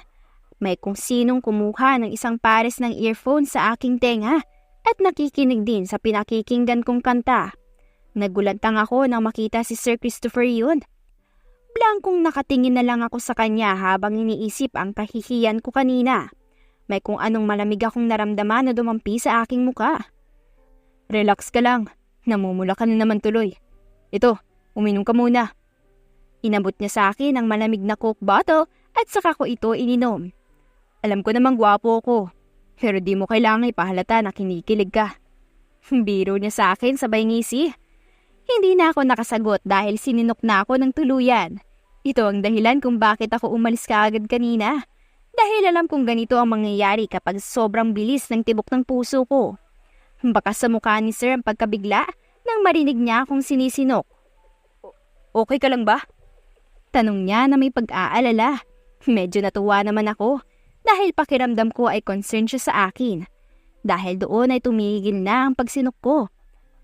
may kung sinong kumuha ng isang pares ng earphone sa aking tenga at nakikinig din sa pinakikinggan kong kanta. Nagulantang ako nang makita si Sir Christopher yun. Blankong nakatingin na lang ako sa kanya habang iniisip ang kahihiyan ko kanina. May kung anong malamig akong naramdaman na dumampi sa aking muka. Relax ka lang, namumula ka na naman tuloy. Ito, uminom ka muna. Inabot niya sa akin ang malamig na Coke bottle at saka ko ito ininom. Alam ko namang gwapo ko, pero di mo kailangan ipahalata na kinikilig ka. Biro niya sa akin sabay ngisi. Hindi na ako nakasagot dahil sininok na ako ng tuluyan. Ito ang dahilan kung bakit ako umalis kaagad kanina. Dahil alam kong ganito ang mangyayari kapag sobrang bilis ng tibok ng puso ko. Baka sa mukha ni Sir ang pagkabigla nang marinig niya akong sinisinok. Okay ka lang ba? Tanong niya na may pag-aalala. Medyo natuwa naman ako dahil pakiramdam ko ay concern siya sa akin. Dahil doon ay tumigil na ang pagsinok ko.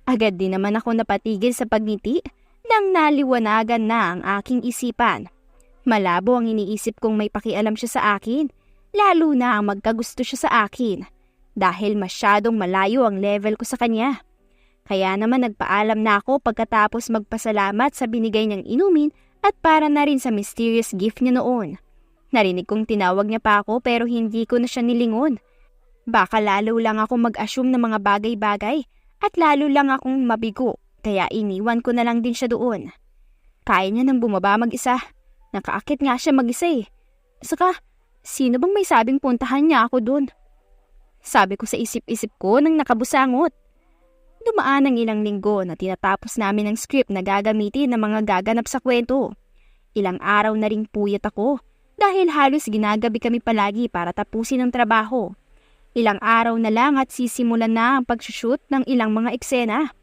Agad din naman ako napatigil sa pagngiti nang naliwanagan na ang aking isipan. Malabo ang iniisip kong may pakialam siya sa akin, lalo na ang magkagusto siya sa akin, dahil masyadong malayo ang level ko sa kanya. Kaya naman nagpaalam na ako pagkatapos magpasalamat sa binigay niyang inumin at para na rin sa mysterious gift niya noon. Narinig kong tinawag niya pa ako pero hindi ko na siya nilingon. Baka lalo lang ako mag-assume ng mga bagay-bagay at lalo lang akong mabigo kaya iniwan ko na lang din siya doon. Kaya niya nang bumaba mag-isa. Nakaakit nga siya mag-isa eh. Saka, sino bang may sabing puntahan niya ako doon? Sabi ko sa isip-isip ko nang nakabusangot. Dumaan ang ilang linggo na tinatapos namin ang script na gagamitin ng mga gaganap sa kwento. Ilang araw na ring puyat ako dahil halos ginagabi kami palagi para tapusin ang trabaho. Ilang araw na lang at sisimulan na ang pag-shoot ng ilang mga eksena.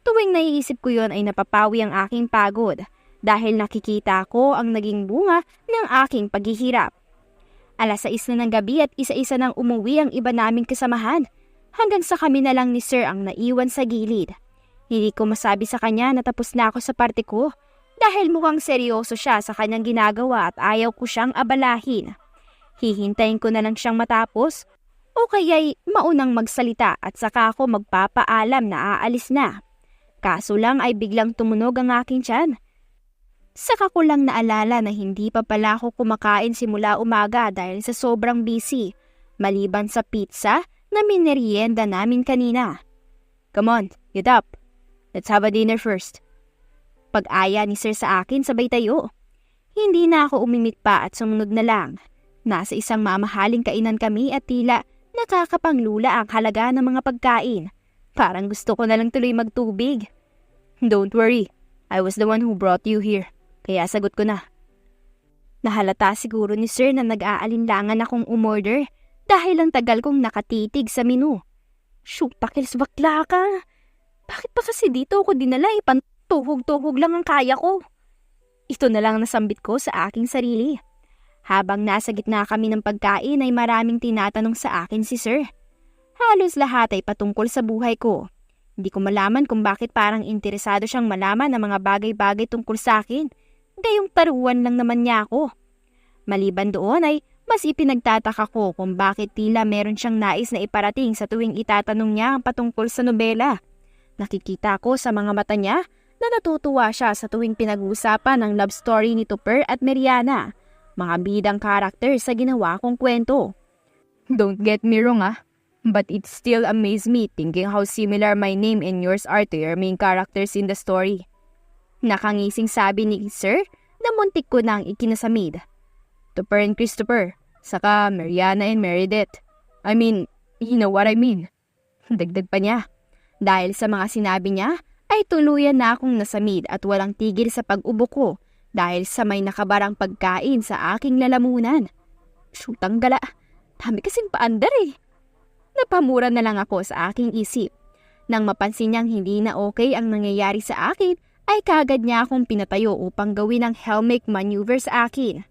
Tuwing naiisip ko yon ay napapawi ang aking pagod dahil nakikita ko ang naging bunga ng aking paghihirap. 6:00 na ng gabi at isa-isa nang umuwi ang iba naming kasamahan hanggang sa kami na lang ni Sir ang naiwan sa gilid. Hindi ko masabi sa kanya na tapos na ako sa parte ko dahil mukhang seryoso siya sa kanyang ginagawa at ayaw ko siyang abalahin. Hihintayin ko na lang siyang matapos o kaya'y maunang magsalita at saka ako magpapaalam na aalis na. Kaso lang ay biglang tumunog ang aking tiyan. Saka ko lang naalala na hindi pa pala ako kumakain simula umaga dahil sa sobrang busy, maliban sa pizza na minerienda namin kanina. Come on, get up. Let's have a dinner first. Pag-aya ni Sir sa akin sabay tayo. Hindi na ako umimik pa at sumunod na lang. Nasa isang mamahaling kainan kami at tila nakakapanglula ang halaga ng mga pagkain. Parang gusto ko na lang tuloy magtubig. Don't worry, I was the one who brought you here. Kaya sagot ko na. Nahalata siguro ni Sir na nag-aalinlangan akong umorder dahil ang tagal kong nakatitig sa menu. Shoot, takils bakla ka. Bakit pa kasi dito ako dinala? Pantuhog-tuhog lang ang kaya ko. Ito na lang nasambit ko sa aking sarili. Habang nasa gitna kami ng pagkain ay maraming tinatanong sa akin si Sir. Halos lahat ay patungkol sa buhay ko. Hindi ko malaman kung bakit parang interesado siyang malaman ng mga bagay-bagay tungkol sa akin. Gayong taruan lang naman niya ako. Maliban doon ay mas ipinagtataka ko kung bakit tila meron siyang nais na iparating sa tuwing itatanong niya ang patungkol sa nobela. Nakikita ko sa mga mata niya na natutuwa siya sa tuwing pinag-uusapan ang love story ni Tupper at Mariana, mga bidang karakter sa ginawa kong kwento. Don't get me wrong but it still amazed me thinking how similar my name and yours are to your main characters in the story. Nakangising sabi ni Sir na muntik ko nang ikinasamid. Tupper and Christopher, saka Mariana and Meredith. I mean, you know what I mean. Dagdag pa niya. Dahil sa mga sinabi niya, ay tuluyan na akong nasamid at walang tigil sa pag-ubo ko dahil sa may nakabarang pagkain sa aking lalamunan. Shootang gala, dami kasing paandar eh. Napamura na lang ako sa aking isip. Nang mapansin niyang hindi na okay ang nangyayari sa akin, ay kagad niya akong pinatayo upang gawin ang helmet maneuver sa akin.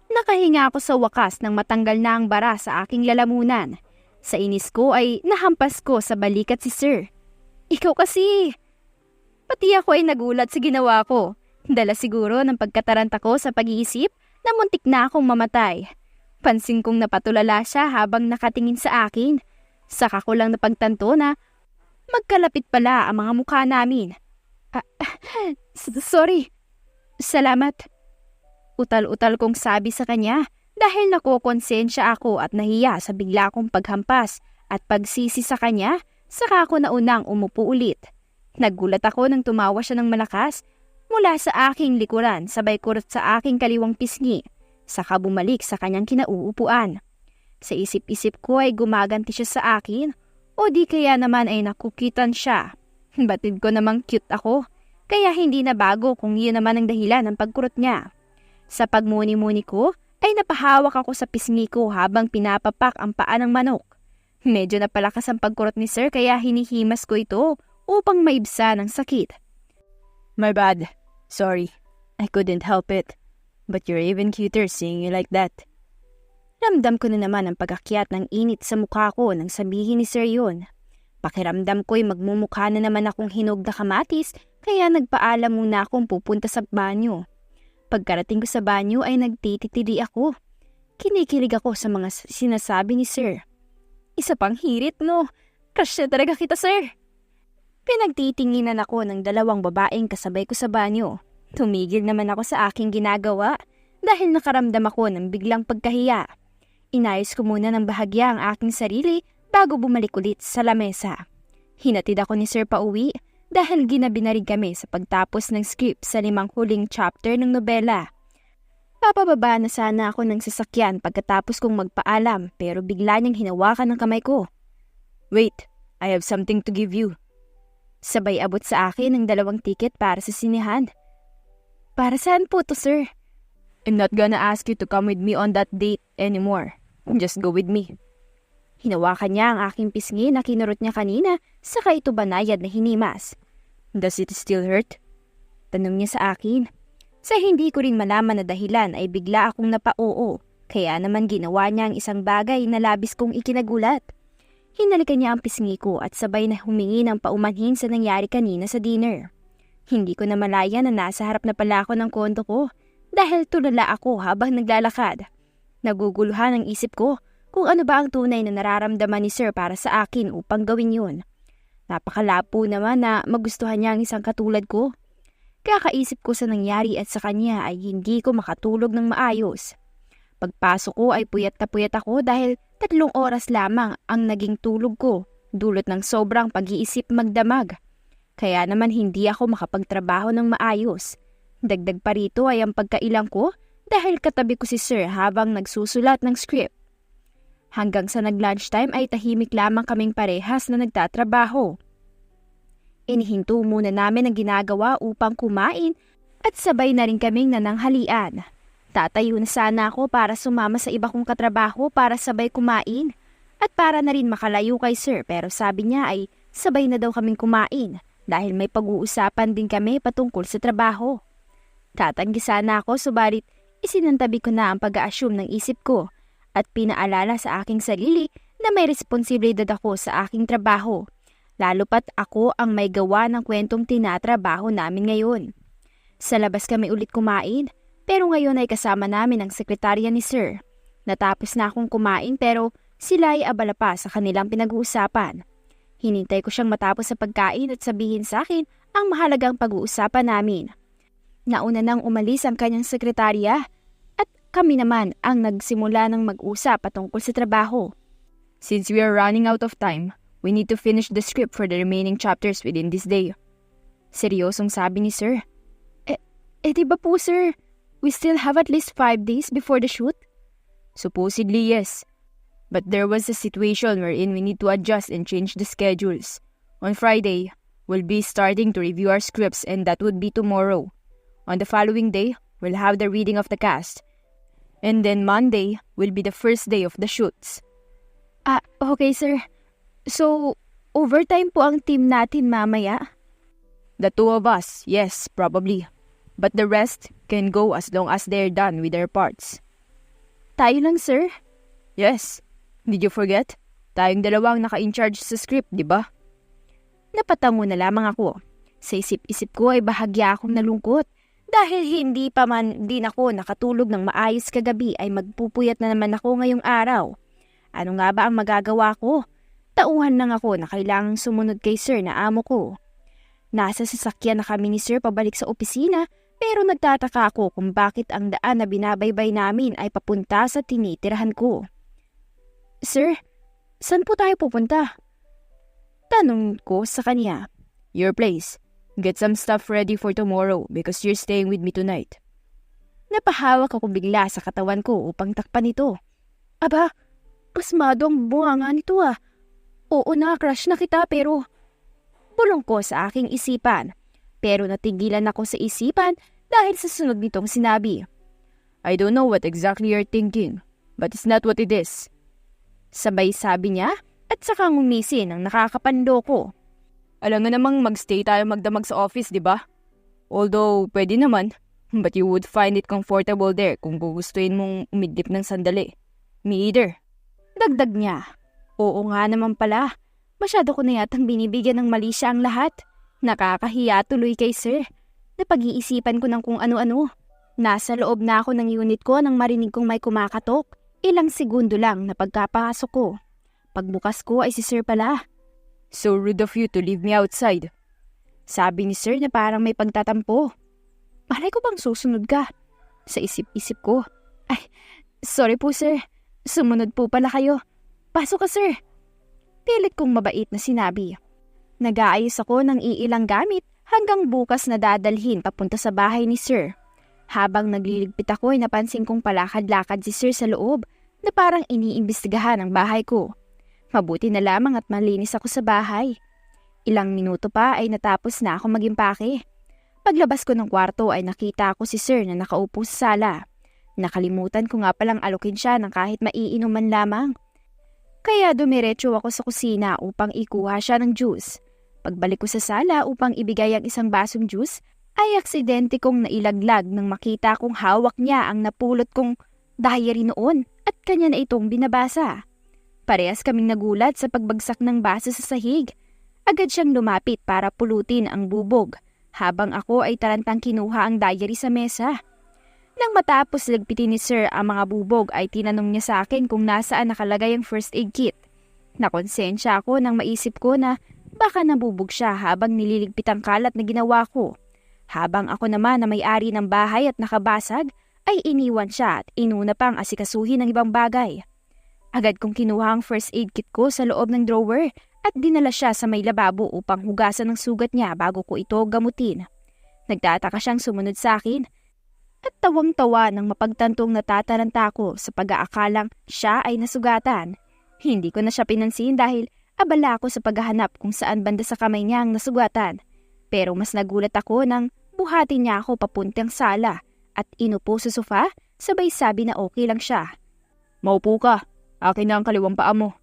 Nakahinga ako sa wakas nang matanggal na ang bara sa aking lalamunan. Sa inis ko ay nahampas ko sa balikat si Sir. Ikaw kasi! Pati ako ay nagulat sa ginawa ko. Dala siguro ng pagkataranta ko sa pag-iisip na muntik na akong mamatay. Pansin kong napatulala siya habang nakatingin sa akin. Saka ko lang napagtanto na magkalapit pala ang mga mukha namin. Sorry. Salamat. Utal-utal kong sabi sa kanya dahil nakokonsensya ako at nahiya sa bigla kong paghampas at pagsisi sa kanya, saka ako naunang umupo ulit. Nagulat ako nang tumawa siya ng malakas mula sa aking likuran sabay kurot sa aking kaliwang pisngi, saka bumalik sa kanyang kinauupuan. Sa isip-isip ko ay gumaganti siya sa akin o di kaya naman ay nakukitan siya. Batid ko namang cute ako, kaya hindi na bago kung yun naman ang dahilan ng pagkurot niya. Sa pagmuni-muni ko, ay napahawak ako sa pisngi ko habang pinapapak ang paa ng manok. Medyo napalakas ang pagkurot ni Sir kaya hinihimas ko ito upang maibsa ng sakit. My bad. Sorry. I couldn't help it. But you're even cuter seeing you like that. Ramdam ko na naman ang pag-akyat ng init sa mukha ko nang sabihin ni Sir yun. Pakiramdam ko'y magmumukha na naman akong hinog na kamatis kaya nagpaalam muna akong pupunta sa banyo. Pagkarating ko sa banyo ay nagtititili ako. Kinikilig ako sa mga sinasabi ni Sir. Isa pang hirit no, crush na talaga kita Sir. Pinagtitinginan ako ng dalawang babaeng kasabay ko sa banyo. Tumigil naman ako sa aking ginagawa dahil nakaramdam ako ng biglang pagkahiya. Inayos ko muna ng bahagya ang aking sarili bago bumalik ulit sa lamesa. Hinatid ako ni Sir pauwi dahil ginabi na rin kami sa pagtapos ng script sa 5 huling chapter ng nobela. Papababa na sana ako ng sasakyan pagkatapos kong magpaalam pero bigla niyang hinawakan ng kamay ko. "Wait, I have something to give you." Sabay abot sa akin ng 2 ticket para sa sinehan. "Para saan po to, sir?" "I'm not gonna ask you to come with me on that date anymore. Just go with me." Hinawakan niya ang aking pisngi na kinurot niya kanina saka ito banayad na hinimas. "Does it still hurt?" Tanong niya sa akin. Sa hindi ko rin malaman na dahilan ay bigla akong napa-oo, kaya naman ginawa niya ang isang bagay na labis kong ikinagulat. Hinalikan niya ang pisngi ko at sabay na humingi ng paumanhin sa nangyari kanina sa dinner. Hindi ko na malaya na nasa harap na pala ako ng kondo ko dahil tulala ako habang naglalakad. Naguguluhan ang isip ko kung ano ba ang tunay na nararamdaman ni Sir para sa akin upang gawin yun. Napakalapo naman na magustuhan niya ang isang katulad ko. Kakaisip ko sa nangyari at sa kanya ay hindi ko makatulog ng maayos. Pagpasok ko ay puyat na puyat ako dahil 3 oras lamang ang naging tulog ko dulot ng sobrang pag-iisip magdamag. Kaya naman hindi ako makapagtrabaho ng maayos. Dagdag pa rito ay ang pagkailang ko dahil katabi ko si Sir habang nagsusulat ng script. Hanggang sa nag-lunchtime ay tahimik lamang kaming parehas na nagtatrabaho. Inihinto muna namin ang ginagawa upang kumain at sabay na rin kaming nananghalian. Tatayo na sana ako para sumama sa iba kong katrabaho para sabay kumain at para na rin makalayo kay Sir pero sabi niya ay sabay na daw kaming kumain dahil may pag-uusapan din kami patungkol sa trabaho. Tatanggi sana ako subalit isinantabi ko na ang pag-a-assume ng isip ko at pinaalala sa aking sarili na may responsibilidad ako sa aking trabaho. Lalo pat ako ang may gawa ng kwentong tinatrabaho namin ngayon. Sa labas kami ulit kumain, pero ngayon ay kasama namin ang sekretarya ni Sir. Natapos na akong kumain pero sila ay abala pa sa kanilang pinag-uusapan. Hinintay ko siyang matapos sa pagkain at sabihin sa akin ang mahalagang pag-uusapan namin. Nauna nang umalis ang kanyang sekretarya at kami naman ang nagsimula ng mag-usap patungkol sa trabaho. "Since we are running out of time, we need to finish the script for the remaining chapters within this day." Seryosong sabi ni Sir. Di ba po, Sir? We still have at least 5 days before the shoot? Supposedly, yes. But there was a situation wherein we need to adjust and change the schedules. On Friday, we'll be starting to review our scripts and that would be tomorrow. On the following day, we'll have the reading of the cast. And then Monday will be the first day of the shoots. Okay, Sir. So, overtime po ang team natin mamaya? The 2 of us, yes, probably. But the rest can go as long as they're done with their parts. Tayo lang, Sir? Yes. Did you forget? Tayong dalawang naka-in-charge sa script, di ba? Napatamo na lamang ako. Sa isip-isip ko ay bahagya akong nalungkot. Dahil hindi pa man din ako nakatulog ng maayos kagabi ay magpupuyat na naman ako ngayong araw. Ano nga ba ang magagawa ko? Tauhan lang ako na kailangang sumunod kay Sir na amo ko. Nasa sasakyan na kami ni Sir pabalik sa opisina pero nagtataka ako kung bakit ang daan na binabaybay namin ay papunta sa tinitirahan ko. "Sir, saan po tayo pupunta?" Tanong ko sa kanya. "Your place. Get some stuff ready for tomorrow because you're staying with me tonight." Napahawak ako bigla sa katawan ko upang takpan ito. Aba, pasmado ang bunganga nito ah. Oo na, crush na kita pero... Bulong ko sa aking isipan. Pero natigilan ako sa isipan dahil sa sunod nitong sinabi. "I don't know what exactly you're thinking, but it's not what it is." Sabay sabi niya at saka ngumisin ang nakakapando ko. "Alam nga namang magstay tayo magdamag sa office, di ba? Although, pwede naman, but you would find it comfortable there kung gugustuhin mong umidlip ng sandali. Me either." Dagdag niya. Oo nga naman pala. Masyado ko na yatang binibigyan ng mali siya ang lahat. Nakakahiya tuloy kay Sir. Napag-iisipan ko ng kung ano-ano. Nasa loob na ako ng unit ko nang marinig kong may kumakatok. Ilang segundo lang na pagkapasok ko. Pagbukas ko ay si Sir pala. "So rude of you to leave me outside." Sabi ni Sir na parang may pagtatampo. Malay ko bang susunod ka? Sa isip-isip ko. Ay, sorry po sir. Sumunod po pala kayo. Pasok ka sir. Pilit kong mabait na sinabi. Nag-aayos ako ng iilang gamit hanggang bukas na dadalhin papunta sa bahay ni sir. Habang nagliligpit ako ay napansin kong palakad-lakad si sir sa loob na parang iniimbestigahan ang bahay ko. Mabuti na lamang at malinis ako sa bahay. Ilang minuto pa ay natapos na ako mag-impake. Paglabas ko ng kwarto ay nakita ko si sir na nakaupo sa sala. Nakalimutan ko nga palang alokin siya ng kahit maiinuman lamang. Kaya dumiretso ako sa kusina upang ikuha siya ng juice. Pagbalik ko sa sala upang ibigay ang isang basong juice, ay aksidente kong nailaglag nang makita kong hawak niya ang napulot kong diary noon at kanya na itong binabasa. Parehas kaming nagulat sa pagbagsak ng baso sa sahig. Agad siyang lumapit para pulutin ang bubog, habang ako ay tarantang kinuha ang diary sa mesa. Nang matapos lagpitin ni sir ang mga bubog ay tinanong niya sa akin kung nasaan nakalagay ang first aid kit. Nakonsensya ako nang maisip ko na baka nabubog siya habang nililigpit ang kalat na ginawa ko. Habang ako naman na may-ari ng bahay at nakabasag, ay iniwan siya at inuna pang asikasuhin ng ibang bagay. Agad kong kinuha ang first aid kit ko sa loob ng drawer at dinala siya sa may lababo upang hugasan ng sugat niya bago ko ito gamutin. Nagtataka siyang sumunod sa akin at tawang-tawa nang mapagtantong natataranta ko sa pag-aakalang siya ay nasugatan. Hindi ko na siya pinansin dahil abala ako sa paghahanap kung saan banda sa kamay niya ang nasugatan. Pero mas nagulat ako nang buhatin niya ako papuntang sala at inupo sa sofa sabay sabi na okay lang siya. Maupo ka, akin na ang kaliwang paa mo.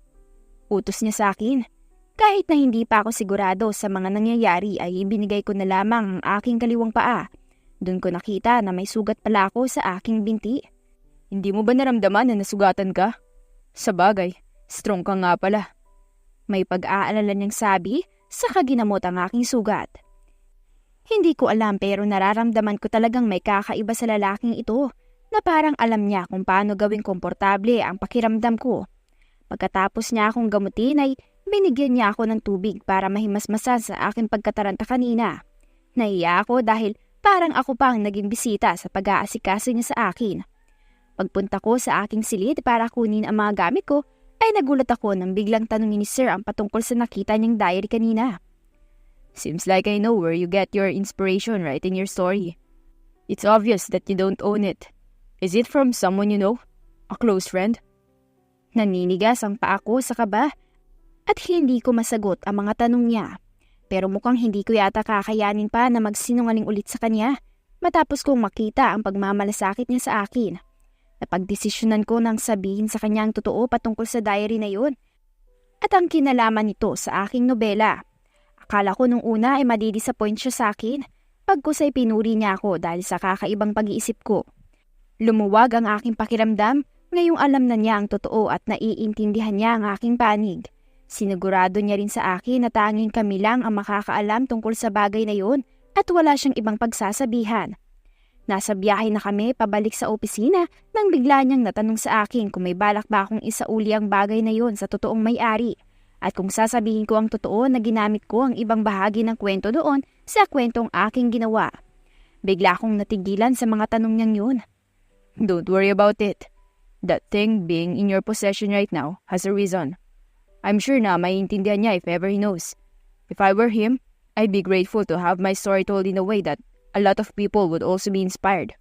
Utos niya sa akin. Kahit na hindi pa ako sigurado sa mga nangyayari ay ibinigay ko na lamang ang aking kaliwang paa. Doon ko nakita na may sugat pala ako sa aking binti. Hindi mo ba naramdaman na nasugatan ka? Sa bagay, strong ka nga pala. May pag-aalala niyang sabi, saka ginamot ang aking sugat. Hindi ko alam pero nararamdaman ko talagang may kakaiba sa lalaking ito na parang alam niya kung paano gawing komportable ang pakiramdam ko. Pagkatapos niya akong gamutin ay binigyan niya ako ng tubig para mahimasmasan sa aking pagkataranta kanina. Naiya ako dahil parang ako pa ang naging bisita sa pag-aasikaso niya sa akin. Pagpunta ko sa aking silid para kunin ang mga gamit ko, ay nagulat ako nang biglang tanungin ni Sir ang patungkol sa nakita niyang diary kanina. Seems like I know where you get your inspiration writing your story. It's obvious that you don't own it. Is it from someone you know? A close friend? Naninigas ang paa ko sa kaba at hindi ko masagot ang mga tanong niya. Pero mukhang hindi ko yata kakayanin pa na magsinungaling ulit sa kanya matapos kong makita ang pagmamalasakit niya sa akin. Napagdesisyonan ko nang sabihin sa kanya ang totoo patungkol sa diary na yun at ang kinalaman nito sa aking nobela. Akala ko nung una ay madidisappoint siya sa akin pagkusay pinuri niya ako dahil sa kakaibang pag-iisip ko. Lumuwag ang aking pakiramdam ngayong alam na niya ang totoo at naiintindihan niya ang aking panig. Sinigurado niya rin sa akin na tanging kami lang ang makakaalam tungkol sa bagay na yun at wala siyang ibang pagsasabihan. Nasa biyahe na kami pabalik sa opisina nang bigla niyang natanong sa akin kung may balak ba akong isauli ang bagay na yun sa totoong may-ari at kung sasabihin ko ang totoo na ginamit ko ang ibang bahagi ng kwento doon sa kwentong aking ginawa. Bigla akong natigilan sa mga tanong niyang yun. Don't worry about it. That thing being in your possession right now has a reason. I'm sure na maiintindihan niya if ever he knows. If I were him, I'd be grateful to have my story told in a way that a lot of people would also be inspired.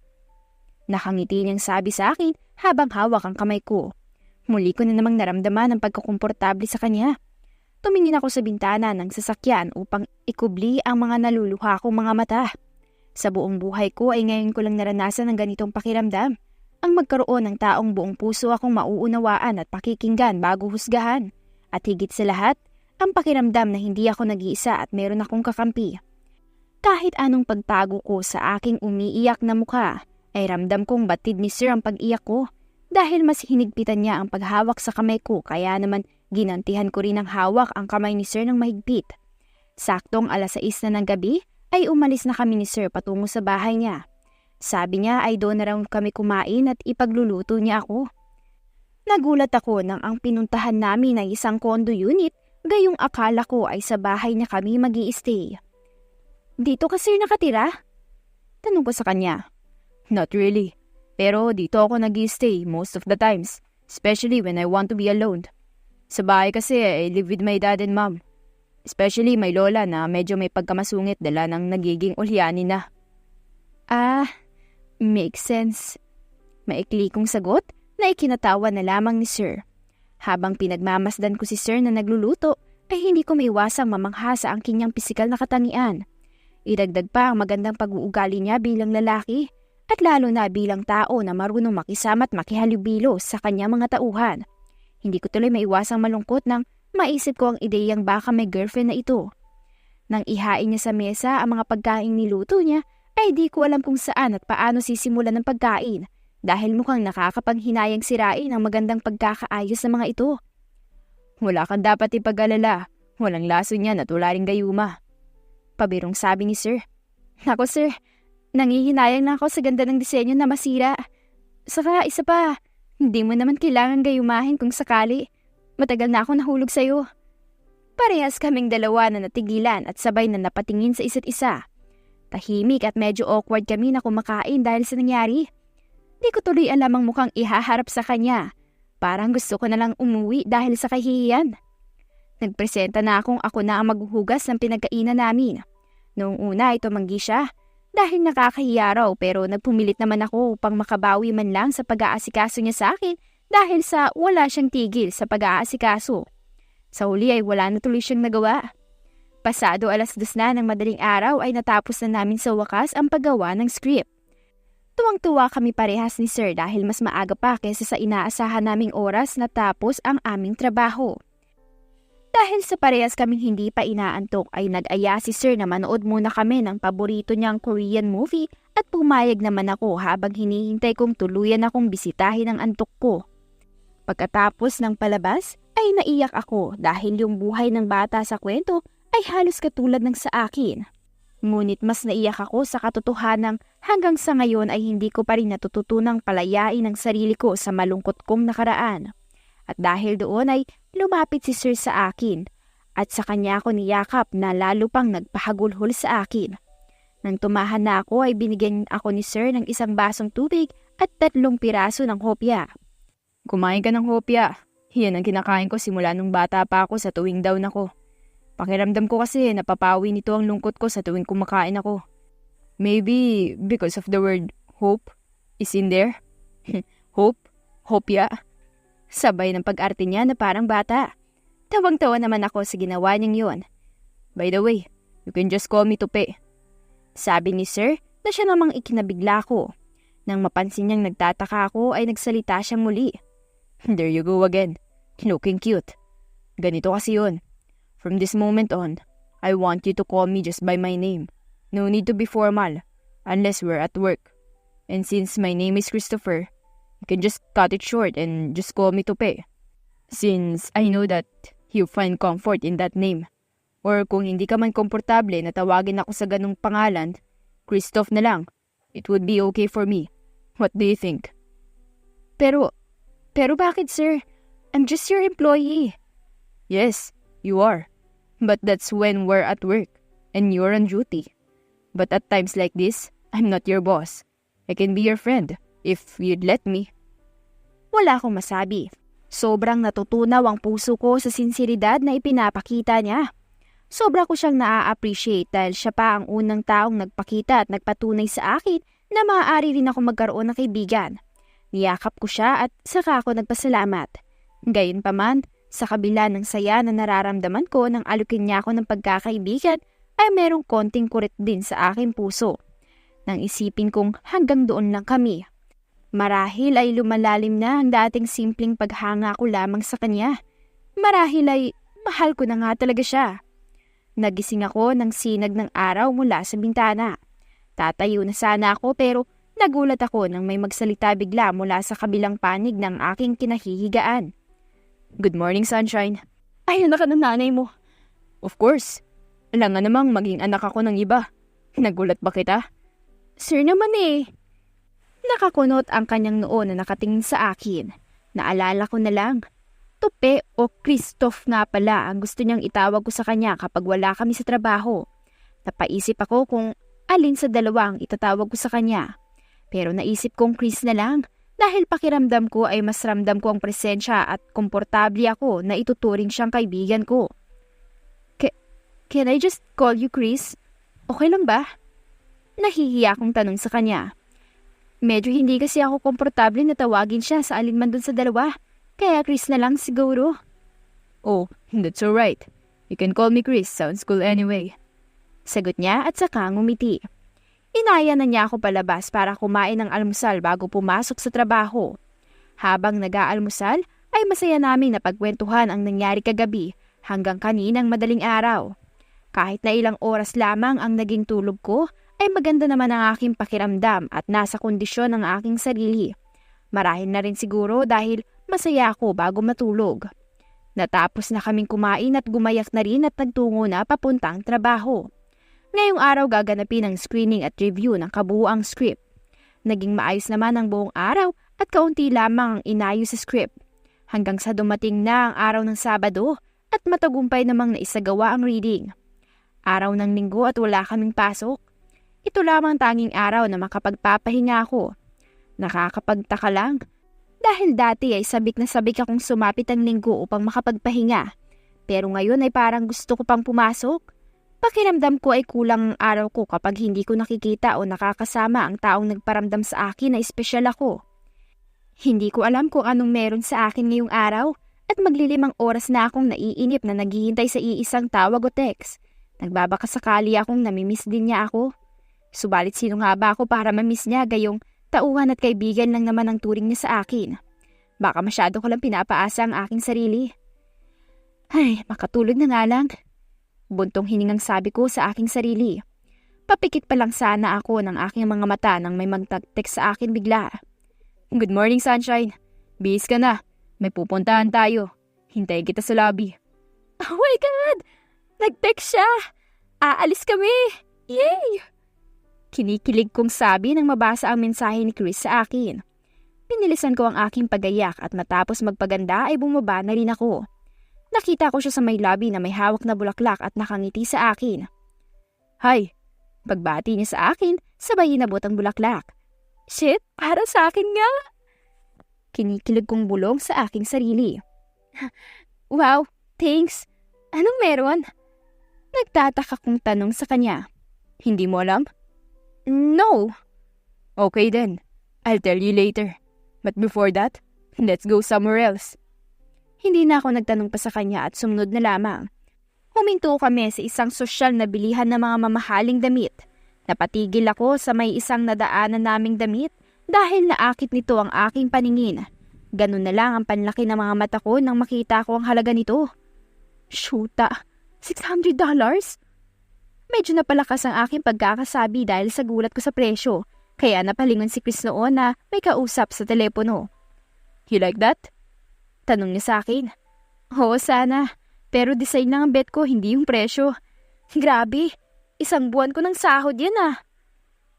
Nakangiti niyang sabi sa akin habang hawak ang kamay ko. Muli ko na namang naramdaman ang pagkakomportable sa kanya. Tumingin ako sa bintana ng sasakyan upang ikubli ang mga naluluha kong mga mata. Sa buong buhay ko ay ngayon ko lang naranasan ang ganitong pakiramdam. Ang magkaroon ng taong buong puso akong mauunawaan at pakikinggan bago husgahan. At higit sa lahat, ang pakiramdam na hindi ako nag-iisa at meron akong kakampi. Kahit anong pagtago ko sa aking umiiyak na mukha, ay ramdam kong batid ni Sir ang pag-iyak ko dahil mas hinigpitan niya ang paghawak sa kamay ko kaya naman ginantihan ko rin ang hawak ang kamay ni Sir ng mahigpit. Saktong 6:00 na ng gabi ay umalis na kami ni Sir patungo sa bahay niya. Sabi niya ay doon na raw kami kumain at ipagluluto niya ako. Nagulat ako nang ang pinuntahan namin ay isang condo unit, gayong akala ko ay sa bahay niya kami mag-i-stay. Dito ka Sir nakatira? Tanong ko sa kanya. Not really. Pero dito ako nag-stay most of the times. Especially when I want to be alone. Sa bahay kasi I live with my dad and mom. Especially my lola na medyo may pagkamasungit dala ng nagiging ulyanin na. Makes sense. Maikli kong sagot na ikinatawa na lamang ni Sir. Habang pinagmamasdan ko si Sir na nagluluto, ay hindi ko maiwasang mamangha sa ang kanyang pisikal na katangian. Idagdag pa ang magandang pag-uugali niya bilang lalaki at lalo na bilang tao na marunong makisama at makihalubilo sa kanyang mga tauhan. Hindi ko tuloy maiwasang malungkot nang maisip ko ang ideyang baka may girlfriend na ito. Nang ihain niya sa mesa ang mga pagkain niluto niya, ay di ko alam kung saan at paano sisimulan ng pagkain dahil mukhang nakakapanghinayang sirain ang magandang pagkakaayos ng mga ito. Wala kang dapat ipag-alala. Walang laso niya na tularing gayuma. Pabirong sabi ni Sir. Nako Sir, nangihinayang na ako sa ganda ng disenyo na masira. Saka isa pa, hindi mo naman kailangan gayumahin kung sakali. Matagal na ako nahulog sa'yo. Parehas kaming dalawa na natigilan at sabay na napatingin sa isa't isa. Tahimik at medyo awkward kami na kumakain dahil sa nangyari. Di ko tuloy alam ang mukhang ihaharap sa kanya. Parang gusto ko na lang umuwi dahil sa kahihiyan. Nagpresenta na akong ako na ang maghuhugas ng pinagkainan namin. Noong una ay tumanggi siya dahil nakakahiya raw pero nagpumilit naman ako upang makabawi man lang sa pag-aasikaso niya sa akin dahil sa wala siyang tigil sa pag-aasikaso. Sa huli ay wala na tuloy siyang nagawa. Pasado 2:00 na ng madaling araw ay natapos na namin sa wakas ang paggawa ng script. Tuwang-tuwa kami parehas ni Sir dahil mas maaga pa kaysa sa inaasahan naming oras na tapos ang aming trabaho. Dahil sa parehas kaming hindi pa inaantok ay nag-aya si Sir na manood muna kami ng paborito niyang Korean movie at pumayag naman ako habang hinihintay kong tuluyan akong bisitahin ang antok ko. Pagkatapos ng palabas ay naiyak ako dahil yung buhay ng bata sa kwento ay halos katulad ng sa akin. Ngunit mas naiyak ako sa katotohanang hanggang sa ngayon ay hindi ko pa rin natututunang palayain ang sarili ko sa malungkot kong nakaraan. At dahil doon ay lumapit si Sir sa akin at sa kanya ako niyakap na lalo pang nagpahagulhol sa akin. Nang tumahan na ako ay binigyan ako ni Sir ng 1 basong tubig at 3 piraso ng hopya. Kumain ka ng hopya. Yan ang kinakain ko simula nung bata pa ako sa tuwing down ako. Pakiramdam ko kasi napapawi nito ang lungkot ko sa tuwing kumakain ako. Maybe because of the word hope is in there. Hope? Hopya? Sabay ng pag-arte niya na parang bata. Tawang-tawa naman ako sa ginawa niyang yun. By the way, you can just call me Tupe. Sabi ni Sir na siya namang ikinabigla ko. Nang mapansin niyang nagtataka ako ay nagsalita siyang muli. There you go again. Looking cute. Ganito kasi yun. From this moment on, I want you to call me just by my name. No need to be formal, unless we're at work. And since my name is Christopher, you can just cut it short and just call me Tupe. Since I know that you find comfort in that name. Or kung hindi ka man komportable na tawagin ako sa ganung pangalan, Christoph na lang. It would be okay for me. What do you think? Pero bakit, sir? I'm just your employee. Yes, you are. But that's when we're at work and you're on duty. But at times like this, I'm not your boss. I can be your friend if you'd let me. Wala akong masabi. Sobrang natutunaw ang puso ko sa sinseridad na ipinapakita niya. Sobra ko siyang naa-appreciate dahil siya pa ang unang taong nagpakita at nagpatunay sa akin na maaari rin ako magkaroon ng kaibigan. Niyakap ko siya at saka ako nagpasalamat. Gayunpaman, sa kabila ng saya na nararamdaman ko nang alukin niya ako ng pagkakaibigan, ay merong konting kurit din sa aking puso. Nang isipin kong hanggang doon lang kami. Marahil ay lumalalim na ang dating simpleng paghanga ko lamang sa kanya. Marahil ay mahal ko na nga talaga siya. Nagising ako ng sinag ng araw mula sa bintana. Tatayo na sana ako pero nagulat ako nang may magsalita bigla mula sa kabilang panig ng aking kinahihigaan. Good morning, sunshine. Ay, anak ka ng nanay mo. Of course. Alam nga namang maging anak ako ng iba. Nagulat ba kita? Sir naman eh. Nakakunot ang kanyang noo na nakatingin sa akin. Naalala ko na lang. Tupe o Christoph nga pala ang gusto niyang itawag ko sa kanya kapag wala kami sa trabaho. Napaisip ako kung alin sa dalawa ang itatawag ko sa kanya. Pero naisip kong Chris na lang dahil pakiramdam ko ay mas ramdam ko ang presensya at komportable ako na ituturing siyang kaibigan ko. Can I just call you Chris? Okay lang ba? Nahihiya akong tanong sa kanya. Medyo hindi kasi ako komportable na tawagin siya sa alinman dun sa dalawa, kaya Chris na lang siguro. Oh, that's alright. You can call me Chris, sounds cool anyway. Sagot niya at saka ngumiti. Inaya na niya ako palabas para kumain ng almusal bago pumasok sa trabaho. Habang nag-aalmusal, ay masaya naming napagkwentuhan ang nangyari kagabi hanggang kaninang madaling araw. Kahit na ilang oras lamang ang naging tulog ko, ay maganda naman ang aking pakiramdam at nasa kondisyon ng aking sarili. Marahil na rin siguro dahil masaya ako bago matulog. Natapos na kaming kumain at gumayak na rin at nagtungo na papuntang trabaho. Ngayong araw gaganapin ang screening at review ng kabuuang script. Naging maayos naman ang buong araw at kaunti lamang ang inayos sa script. Hanggang sa dumating na ang araw ng Sabado at matagumpay namang naisagawa ang reading. Araw ng Linggo at wala kaming pasok. Ito lamang tanging araw na makapagpapahinga ako. Nakakapagtaka lang. Dahil dati ay sabik na sabik akong sumapit ang Linggo upang makapagpahinga. Pero ngayon ay parang gusto ko pang pumasok. Pakiramdam ko ay kulang ang araw ko kapag hindi ko nakikita o nakakasama ang taong nagparamdam sa akin na espesyal ako. Hindi ko alam kung anong meron sa akin ngayong araw at maglilimang oras na akong naiinip na naghihintay sa iisang tawag o text. Nagbabaka sakali akong namimiss din niya ako. Subalit sino nga ba ako para mamiss niya gayong tauhan at kaibigan lang naman ang turing niya sa akin. Baka masyado ko lang pinapaasa ang aking sarili. Ay, makatulog na nga lang. Buntong hiningang sabi ko sa aking sarili. Papikit pa lang sana ako ng aking mga mata nang may magtag-text sa akin bigla. Good morning, Sunshine. Bihis ka na. May pupuntahan tayo. Hintayin kita sa lobby. Oh my God! Nag-text siya! Aalis kami! Yay! Kinikilig kong sabi nang mabasa ang mensahe ni Chris sa akin. Pinilisan ko ang aking pagayak at matapos magpaganda ay bumaba na rin ako. Nakita ko siya sa may lobby na may hawak na bulaklak at nakangiti sa akin. Hi! Pagbati niya sa akin, sabay inabot ang bulaklak. Shit, para sa akin nga! Kinikilig kong bulong sa aking sarili. Wow, thanks! Anong meron? Nagtataka kong tanong sa kanya. Hindi mo alam? No. Okay then, I'll tell you later. But before that, let's go somewhere else. Hindi na ako nagtanong pa sa kanya at sumunod na lamang. Huminto kami sa isang sosyal na bilihan ng mga mamahaling damit. Napatigil ako sa may isang nadaanan naming damit dahil naakit nito ang aking paningin. Ganun na lang ang panlaki ng mga mata ko nang makita ko ang halaga nito. Shoota, $600? Medyo napalakas ang aking pagkakasabi dahil sa gulat ko sa presyo, kaya napalingon si Chris noon na may kausap sa telepono. You like that? Tanong niya sa akin. Oo, sana. Pero design lang ang bet ko, hindi yung presyo. Grabe, isang buwan ko ng sahod yan ah.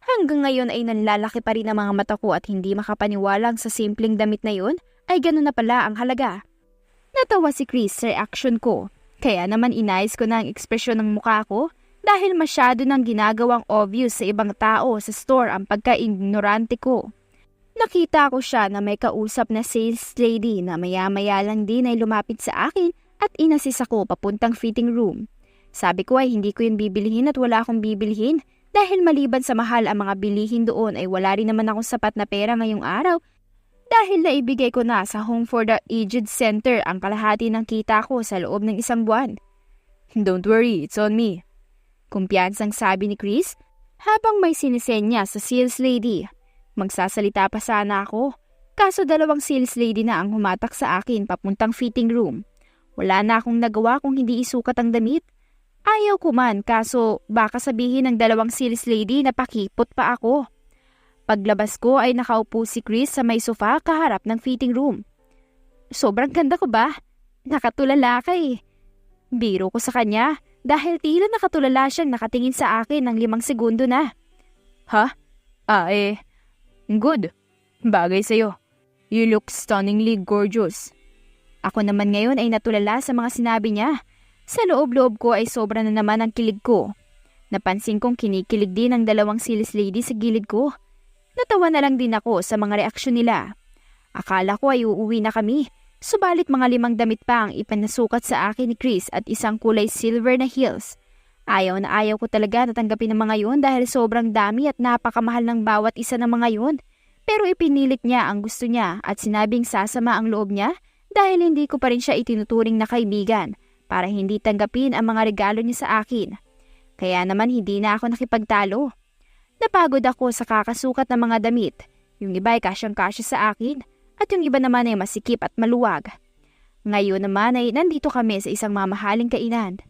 Hanggang ngayon ay nanlalaki pa rin ang mga mata ko at hindi makapaniwalang sa simpleng damit na yun ay ganun na pala ang halaga. Natawa si Chris sa reaction ko. Kaya naman inayos ko na ang ekspresyon ng mukha ko dahil masyado nang ginagawang obvious sa ibang tao sa store ang pagka-ignorante ko. Nakita ko siya na may kausap na sales lady na maya-maya lang din ay lumapit sa akin at inasis ako papuntang fitting room. Sabi ko ay hindi ko yun bibilihin at wala akong bibilihin dahil maliban sa mahal ang mga bilihin doon ay wala rin naman akong sapat na pera ngayong araw dahil naibigay ko na sa Home for the Aged Center ang kalahati ng kita ko sa loob ng isang buwan. Don't worry, it's on me. Kumpiyansang sabi ni Chris habang may sinisenya sa sales lady. Magsasalita pa sana ako, kaso dalawang sales lady na ang humatak sa akin papuntang fitting room. Wala na akong nagawa kung hindi isukat ang damit. Ayaw ko man kaso baka sabihin ng dalawang sales lady na pakipot pa ako. Paglabas ko ay nakaupo si Chris sa may sofa kaharap ng fitting room. Sobrang ganda ko ba? Nakatulala ka eh. Biro ko sa kanya dahil tila nakatulala siyang nakatingin sa akin ng 5 segundo na. Ha? Good. Bagay sa'yo. You look stunningly gorgeous. Ako naman ngayon ay natulala sa mga sinabi niya. Sa loob-loob ko ay sobra na naman ang kilig ko. Napansin kong kinikilig din ang dalawang sales lady sa gilid ko. Natawa na lang din ako sa mga reaksyon nila. Akala ko ay uuwi na kami, subalit mga 5 damit pa ang ipanasukat sa akin ni Chris at isang kulay silver na heels. Ayaw na ayaw ko talaga natanggapin ang mga yun dahil sobrang dami at napakamahal ng bawat isa ng mga yun. Pero ipinilit niya ang gusto niya at sinabing sasama ang loob niya dahil hindi ko pa rin siya itinuturing na kaibigan para hindi tanggapin ang mga regalo niya sa akin. Kaya naman hindi na ako nakipagtalo. Napagod ako sa kakasukat ng mga damit. Yung iba ay kasyang-kasya sa akin at yung iba naman ay masikip at maluwag. Ngayon naman ay nandito kami sa isang mamahaling kainan.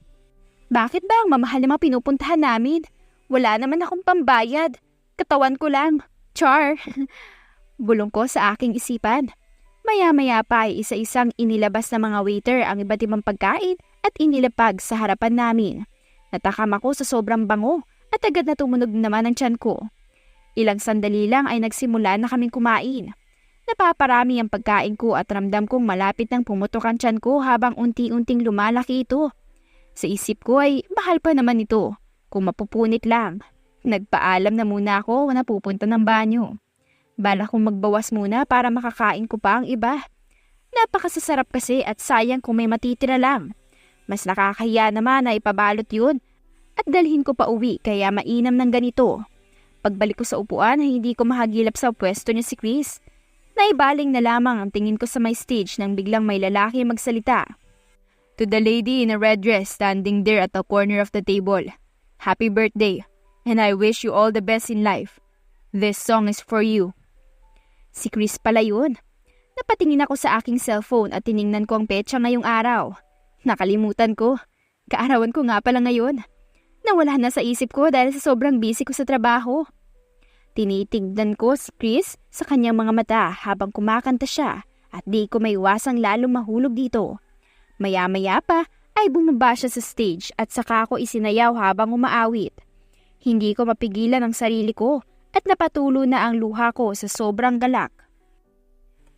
Bakit ba ang mamahal na mga pinupuntahan namin? Wala naman akong pambayad. Katawan ko lang. Char! Bulong ko sa aking isipan. Maya-maya pa ay isa-isang inilabas ng mga waiter ang iba't ibang pagkain at inilapag sa harapan namin. Natakam ako sa sobrang bango at agad na tumunog naman ang tiyan ko. Ilang sandali lang ay nagsimula na kaming kumain. Napaparami ang pagkain ko at ramdam kong malapit nang pumutok ang tiyan ko habang unti-unting lumalaki ito. Sa isip ko ay mahal pa naman ito kung mapupunit lang. Nagpaalam na muna ako na pupunta ng banyo. Bala kong magbawas muna para makakain ko pa ang iba. Napakasasarap kasi at sayang kung may matitira lang. Mas nakakahiya naman na ipabalot yun at dalhin ko pa uwi kaya mainam ng ganito. Pagbalik ko sa upuan ay hindi ko mahagilap sa pwesto niya si Chris. Naibaling na lamang ang tingin ko sa may stage nang biglang may lalaki magsalita. To the lady in a red dress standing there at the corner of the table. Happy birthday, and I wish you all the best in life. This song is for you. Si Chris pala yun. Napatingin ako sa aking cellphone at tiningnan ko ang petsa ngayong araw. Nakalimutan ko. Kaarawan ko nga pala ngayon. Nawala na sa isip ko dahil sa sobrang busy ko sa trabaho. Tinitignan ko si Chris sa kanyang mga mata habang kumakanta siya at di ko maiwasang lalong mahulog dito. Maya-maya pa ay bumaba siya sa stage at saka ako isinayaw habang umaawit. Hindi ko mapigilan ang sarili ko at napatulo na ang luha ko sa sobrang galak.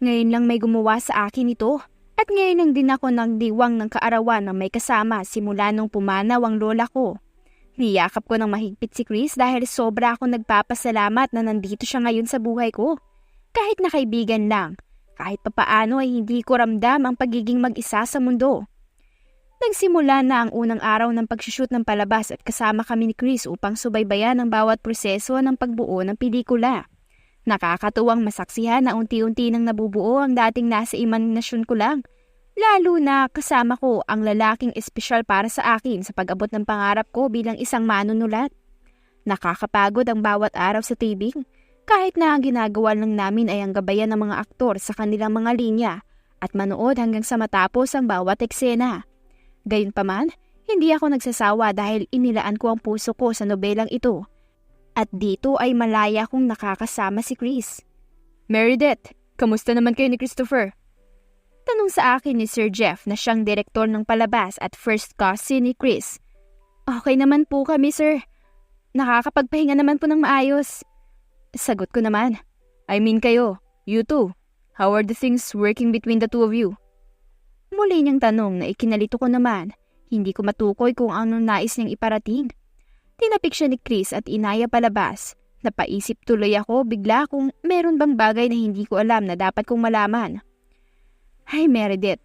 Ngayon lang may gumawa sa akin ito at ngayon lang din ako nagdiwang ng kaarawan ng may kasama simula nung pumanaw ang lola ko. Niyakap ko ng mahigpit si Chris dahil sobra akong nagpapasalamat na nandito siya ngayon sa buhay ko. Kahit na kaibigan lang. Kahit papaano ay hindi ko ramdam ang pagiging mag-isa sa mundo. Nagsimula na ang unang araw ng pagsushoot ng palabas at kasama kami ni Chris upang subaybayan ang bawat proseso ng pagbuo ng pelikula. Nakakatuwang masaksihan na unti-unti nang nabubuo ang dating nasa imahinasyon ko lang. Lalo na kasama ko ang lalaking espesyal para sa akin sa pag-abot ng pangarap ko bilang isang manunulat. Nakakapagod ang bawat araw sa taping. Kahit na ang ginagawa lang namin ay ang gabayan ng mga aktor sa kanilang mga linya at manood hanggang sa matapos ang bawat eksena. Gayunpaman, hindi ako nagsasawa dahil inilaan ko ang puso ko sa nobelang ito. At dito ay malaya kong nakakasama si Chris. Meredith, kamusta naman kayo ni Christopher? Tanong sa akin ni Sir Jeff na siyang direktor ng palabas at first cousin ni Chris. Okay naman po kami, sir. Nakakapagpahinga naman po ng maayos. Sagot ko naman. I mean kayo, you two. How are the things working between the two of you? Muli niyang tanong na ikinalito ko naman. Hindi ko matukoy kung anong nais niyang iparating. Tinapik siya ni Chris at inaya palabas. Napaisip tuloy ako bigla kung meron bang bagay na hindi ko alam na dapat kong malaman. Ay Meredith,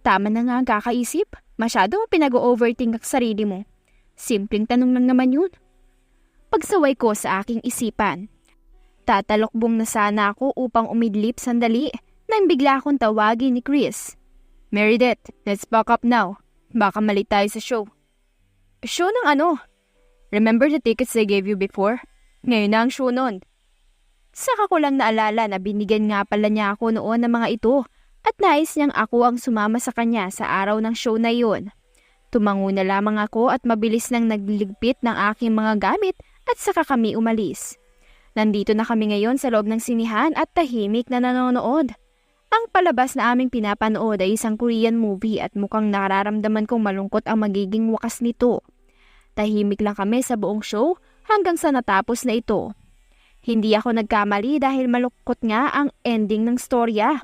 tama na nga ang kakaisip. Masyado pinag-overthink ang sarili mo. Simpleng tanong lang naman yun. Pagsaway ko sa aking isipan. Tatalokbong na sana ako upang umidlip sandali nang bigla akong tawagin ni Chris. Meredith, let's pack up now. Baka mali tayo sa show. Show ng ano? Remember the tickets I gave you before? Ngayon na ang show nun. Saka ko lang naalala na binigyan nga pala niya ako noon ng mga ito at nais niyang ako ang sumama sa kanya sa araw ng show na yun. Tumango na lamang ako at mabilis nang nagliligpit ng aking mga gamit at saka kami umalis. Nandito na kami ngayon sa loob ng sinihan at tahimik na nanonood. Ang palabas na aming pinapanood ay isang Korean movie at mukhang nararamdaman kong malungkot ang magiging wakas nito. Tahimik lang kami sa buong show hanggang sa natapos na ito. Hindi ako nagkamali dahil malungkot nga ang ending ng storya.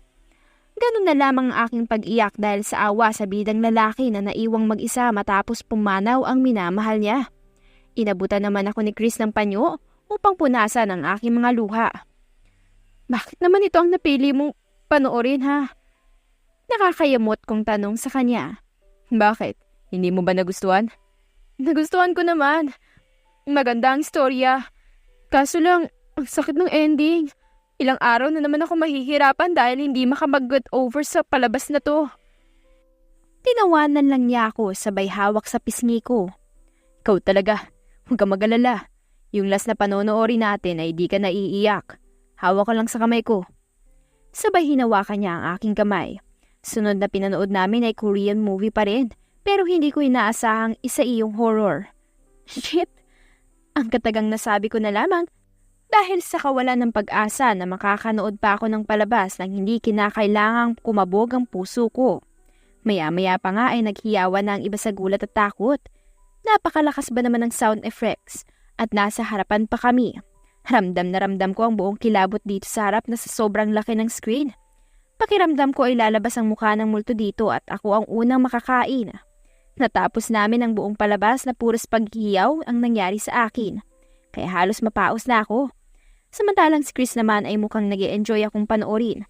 Ganun na lamang ang aking pag-iyak dahil sa awa sa bidang lalaki na naiwang mag-isa matapos pumanaw ang minamahal niya. Inabutan naman ako ni Chris ng panyo upang punasan ang aking mga luha. Bakit naman ito ang napili mong panoorin ha? Nakakayamot kong tanong sa kanya. Bakit? Hindi mo ba nagustuhan? Nagustuhan ko naman. Maganda ang istorya. Kaso lang, ang sakit ng ending. Ilang araw na naman ako mahihirapan dahil hindi makamag-get over sa palabas na to. Tinawanan lang niya ako sabay hawak sa pisngi ko. Ikaw talaga. Huwag ka mag-alala. Yung last na panonoorin natin ay di ka naiiyak. Hawak ka lang sa kamay ko. Sabay hinawakan niya ang aking kamay. Sunod na pinanood namin ay Korean movie pa rin, pero hindi ko inaasahang isa iyong horror. Shit! Ang katagang nasabi ko na lamang dahil sa kawalan ng pag-asa na makakanood pa ako ng palabas nang hindi kinakailangang kumabog ang puso ko. Maya-maya pa nga ay naghiyawan na ang iba sa gulat at takot. Napakalakas ba naman ng sound effects at nasa harapan pa kami. Ramdam na ramdam ko ang buong kilabot dito sa harap na sa sobrang laki ng screen. Pakiramdam ko ay lalabas ang mukha ng multo dito at ako ang unang makakain. Natapos namin ang buong palabas na puros paghihiyaw ang nangyari sa akin. Kaya halos mapaos na ako. Samantalang si Chris naman ay mukhang nag-e-enjoy akong panoorin.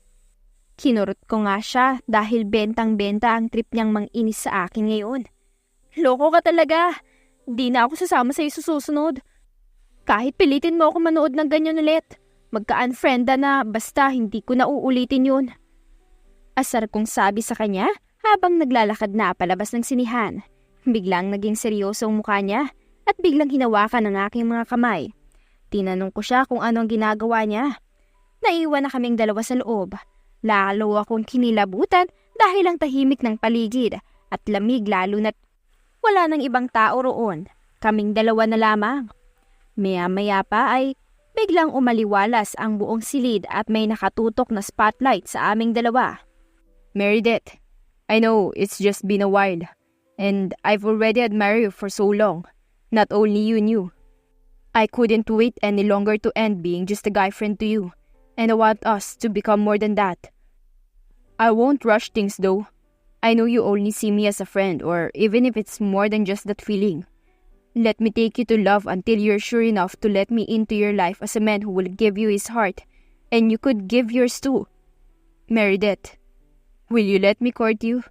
Kinurot ko nga siya dahil bentang-benta ang trip niyang mang-inis sa akin ngayon. Loko ka talaga. Di na ako sasama sa susunod. Kahit pilitin mo ako manood ng ganyan ulit, magka-unfrienda na basta hindi ko na uulitin yun. Asar kong sabi sa kanya habang naglalakad na palabas ng sinihan. Biglang naging seryoso ang mukha niya at biglang hinawakan ang aking mga kamay. Tinanong ko siya kung ano ang ginagawa niya. Naiwan na kaming dalawa sa loob. Lalo akong kinilabutan dahil ang tahimik ng paligid at lamig lalo na't wala nang ibang tao roon. Kaming dalawa na lamang. Maya-maya pa ay biglang umaliwalas ang buong silid at may nakatutok na spotlight sa aming dalawa. Meredith, I know it's just been a while. And I've already admired you for so long. Not only you knew. I couldn't wait any longer to end being just a guy friend to you. And I want us to become more than that. I won't rush things though. I know you only see me as a friend or even if it's more than just that feeling. Let me take you to love until you're sure enough to let me into your life as a man who will give you his heart and you could give yours too. Meredith, will you let me court you?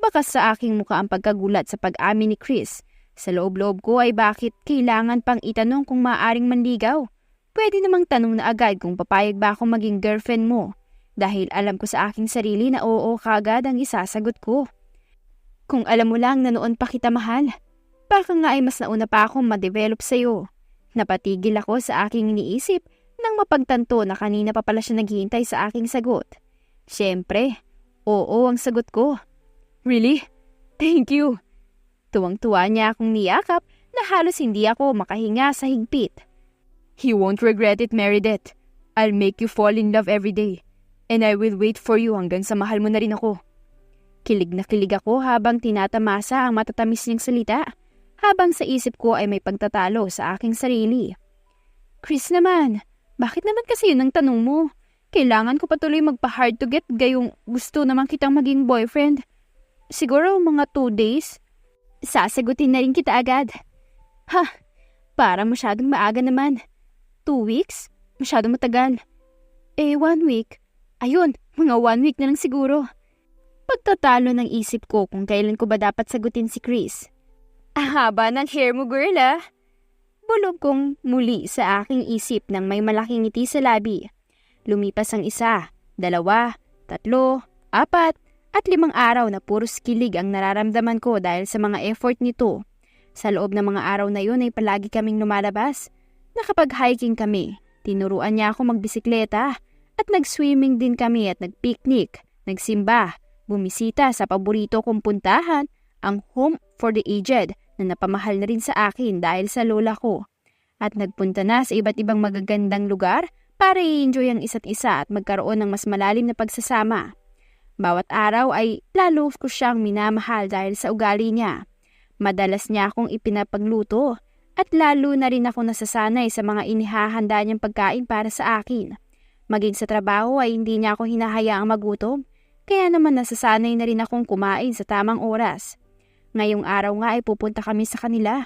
Bakas sa aking mukha ang pagkagulat sa pag-amin ni Chris. Sa loob-loob ko ay bakit kailangan pang itanong kung maaaring manligaw. Pwede namang tanong na agad kung papayag ba akong maging girlfriend mo. Dahil alam ko sa aking sarili na oo kagad ang isasagot ko. Kung alam mo lang na noon pa kita mahal, baka nga ay mas nauna pa akong ma-develop sa'yo. Napatigil ako sa aking iniisip nang mapagtanto na kanina pa pala siya naghihintay sa aking sagot. Siyempre, oo ang sagot ko. Really? Thank you. Tuwang-tuwa niya akong niyakap na halos hindi ako makahinga sa higpit. You won't regret it, Meredith. I'll make you fall in love every day. And I will wait for you hanggang sa mahal mo na rin ako. Kilig na kilig ako habang tinatamasa ang matatamis niyang salita. Habang sa isip ko ay may pagtatalo sa aking sarili. Chris naman, bakit naman kasi yun ang tanong mo? Kailangan ko patuloy magpa-hard to get gayong gusto naman kitang maging boyfriend. Siguro mga 2 days. Sasagutin na rin kita agad. Ha, parang masyadong maaga naman. 2 weeks? Masyadong matagal. 1 week. Ayun, mga 1 week na lang siguro. Pagtatalo ng isip ko kung kailan ko ba dapat sagutin si Chris. Haba ng hair mo, girl ah. Bulog kong muli sa aking isip nang may malaking ngiti sa labi. Lumipas ang 1, 2, 3, 4, at 5 araw na puros kilig ang nararamdaman ko dahil sa mga effort nito. Sa loob ng mga araw na yun ay palagi kaming lumalabas. Nakapag-hiking kami, tinuruan niya ako magbisikleta at nag-swimming din kami at nag-picnic, nagsimba, bumisita sa paborito kong puntahan, ang Home for the Aged na napamahal na rin sa akin dahil sa lola ko. At nagpunta na sa iba't ibang magagandang lugar para i-enjoy ang isa't isa at magkaroon ng mas malalim na pagsasama. Bawat araw ay lalo ko siyang minamahal dahil sa ugali niya. Madalas niya akong ipinapagluto at lalo na rin ako nasasanay sa mga inihahanda niyang pagkain para sa akin. Maging sa trabaho ay hindi niya ako hinahayaang magutom, kaya naman nasasanay na rin akong kumain sa tamang oras. Ngayong araw nga ay pupunta kami sa kanila.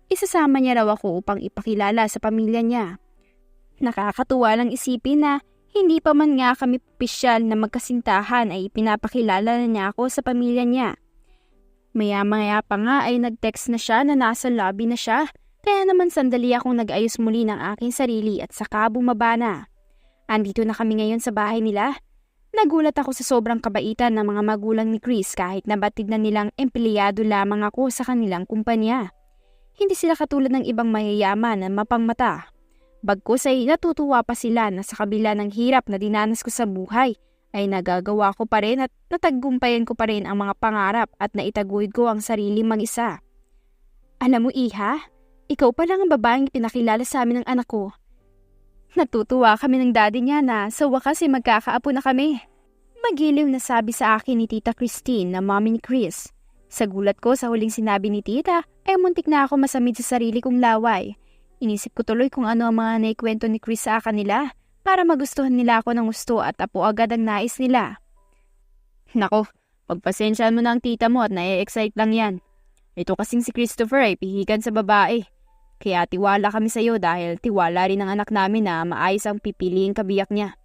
Isasama niya raw ako upang ipakilala sa pamilya niya. Nakakatuwa lang isipin na hindi pa man nga kami opisyal na magkasintahan ay pinapakilala na niya ako sa pamilya niya. Maya-maya pa nga ay nag-text na siya na nasa lobby na siya, kaya naman sandali akong nag-ayos muli ng aking sarili at saka bumaba na. Andito na kami ngayon sa bahay nila. Nagulat ako sa sobrang kabaitan ng mga magulang ni Chris kahit nabatid na nilang empleyado lamang ako sa kanilang kumpanya. Hindi sila katulad ng ibang mayayaman na mapangmata. Bagkus ay natutuwa pa sila na sa kabila ng hirap na dinanas ko sa buhay, ay nagagawa ko pa rin at natagumpayan ko pa rin ang mga pangarap at naitaguyod ko ang sarili mag-isa. Alam mo, Iha, ikaw pa lang ang babaeng pinakilala sa amin ng anak ko. Natutuwa kami ng daddy niya na sa wakas ay magkakaapo na kami. Magiliw na sabi sa akin ni Tita Christine na mommy ni Chris. Sa gulat ko sa huling sinabi ni Tita ay muntik na ako masamid sa sarili kong laway. Inisip ko tuloy kung ano ang mga naikwento ni Chris sa kanila para magustuhan nila ako ng gusto at apo agad ang nais nila. Nako, pagpasensyaan mo na ang tita mo at na-excite lang yan. Ito kasing si Christopher ay pihikan sa babae. Kaya tiwala kami sa iyo dahil tiwala rin ng anak namin na maayos ang pipiliing kabiyak niya.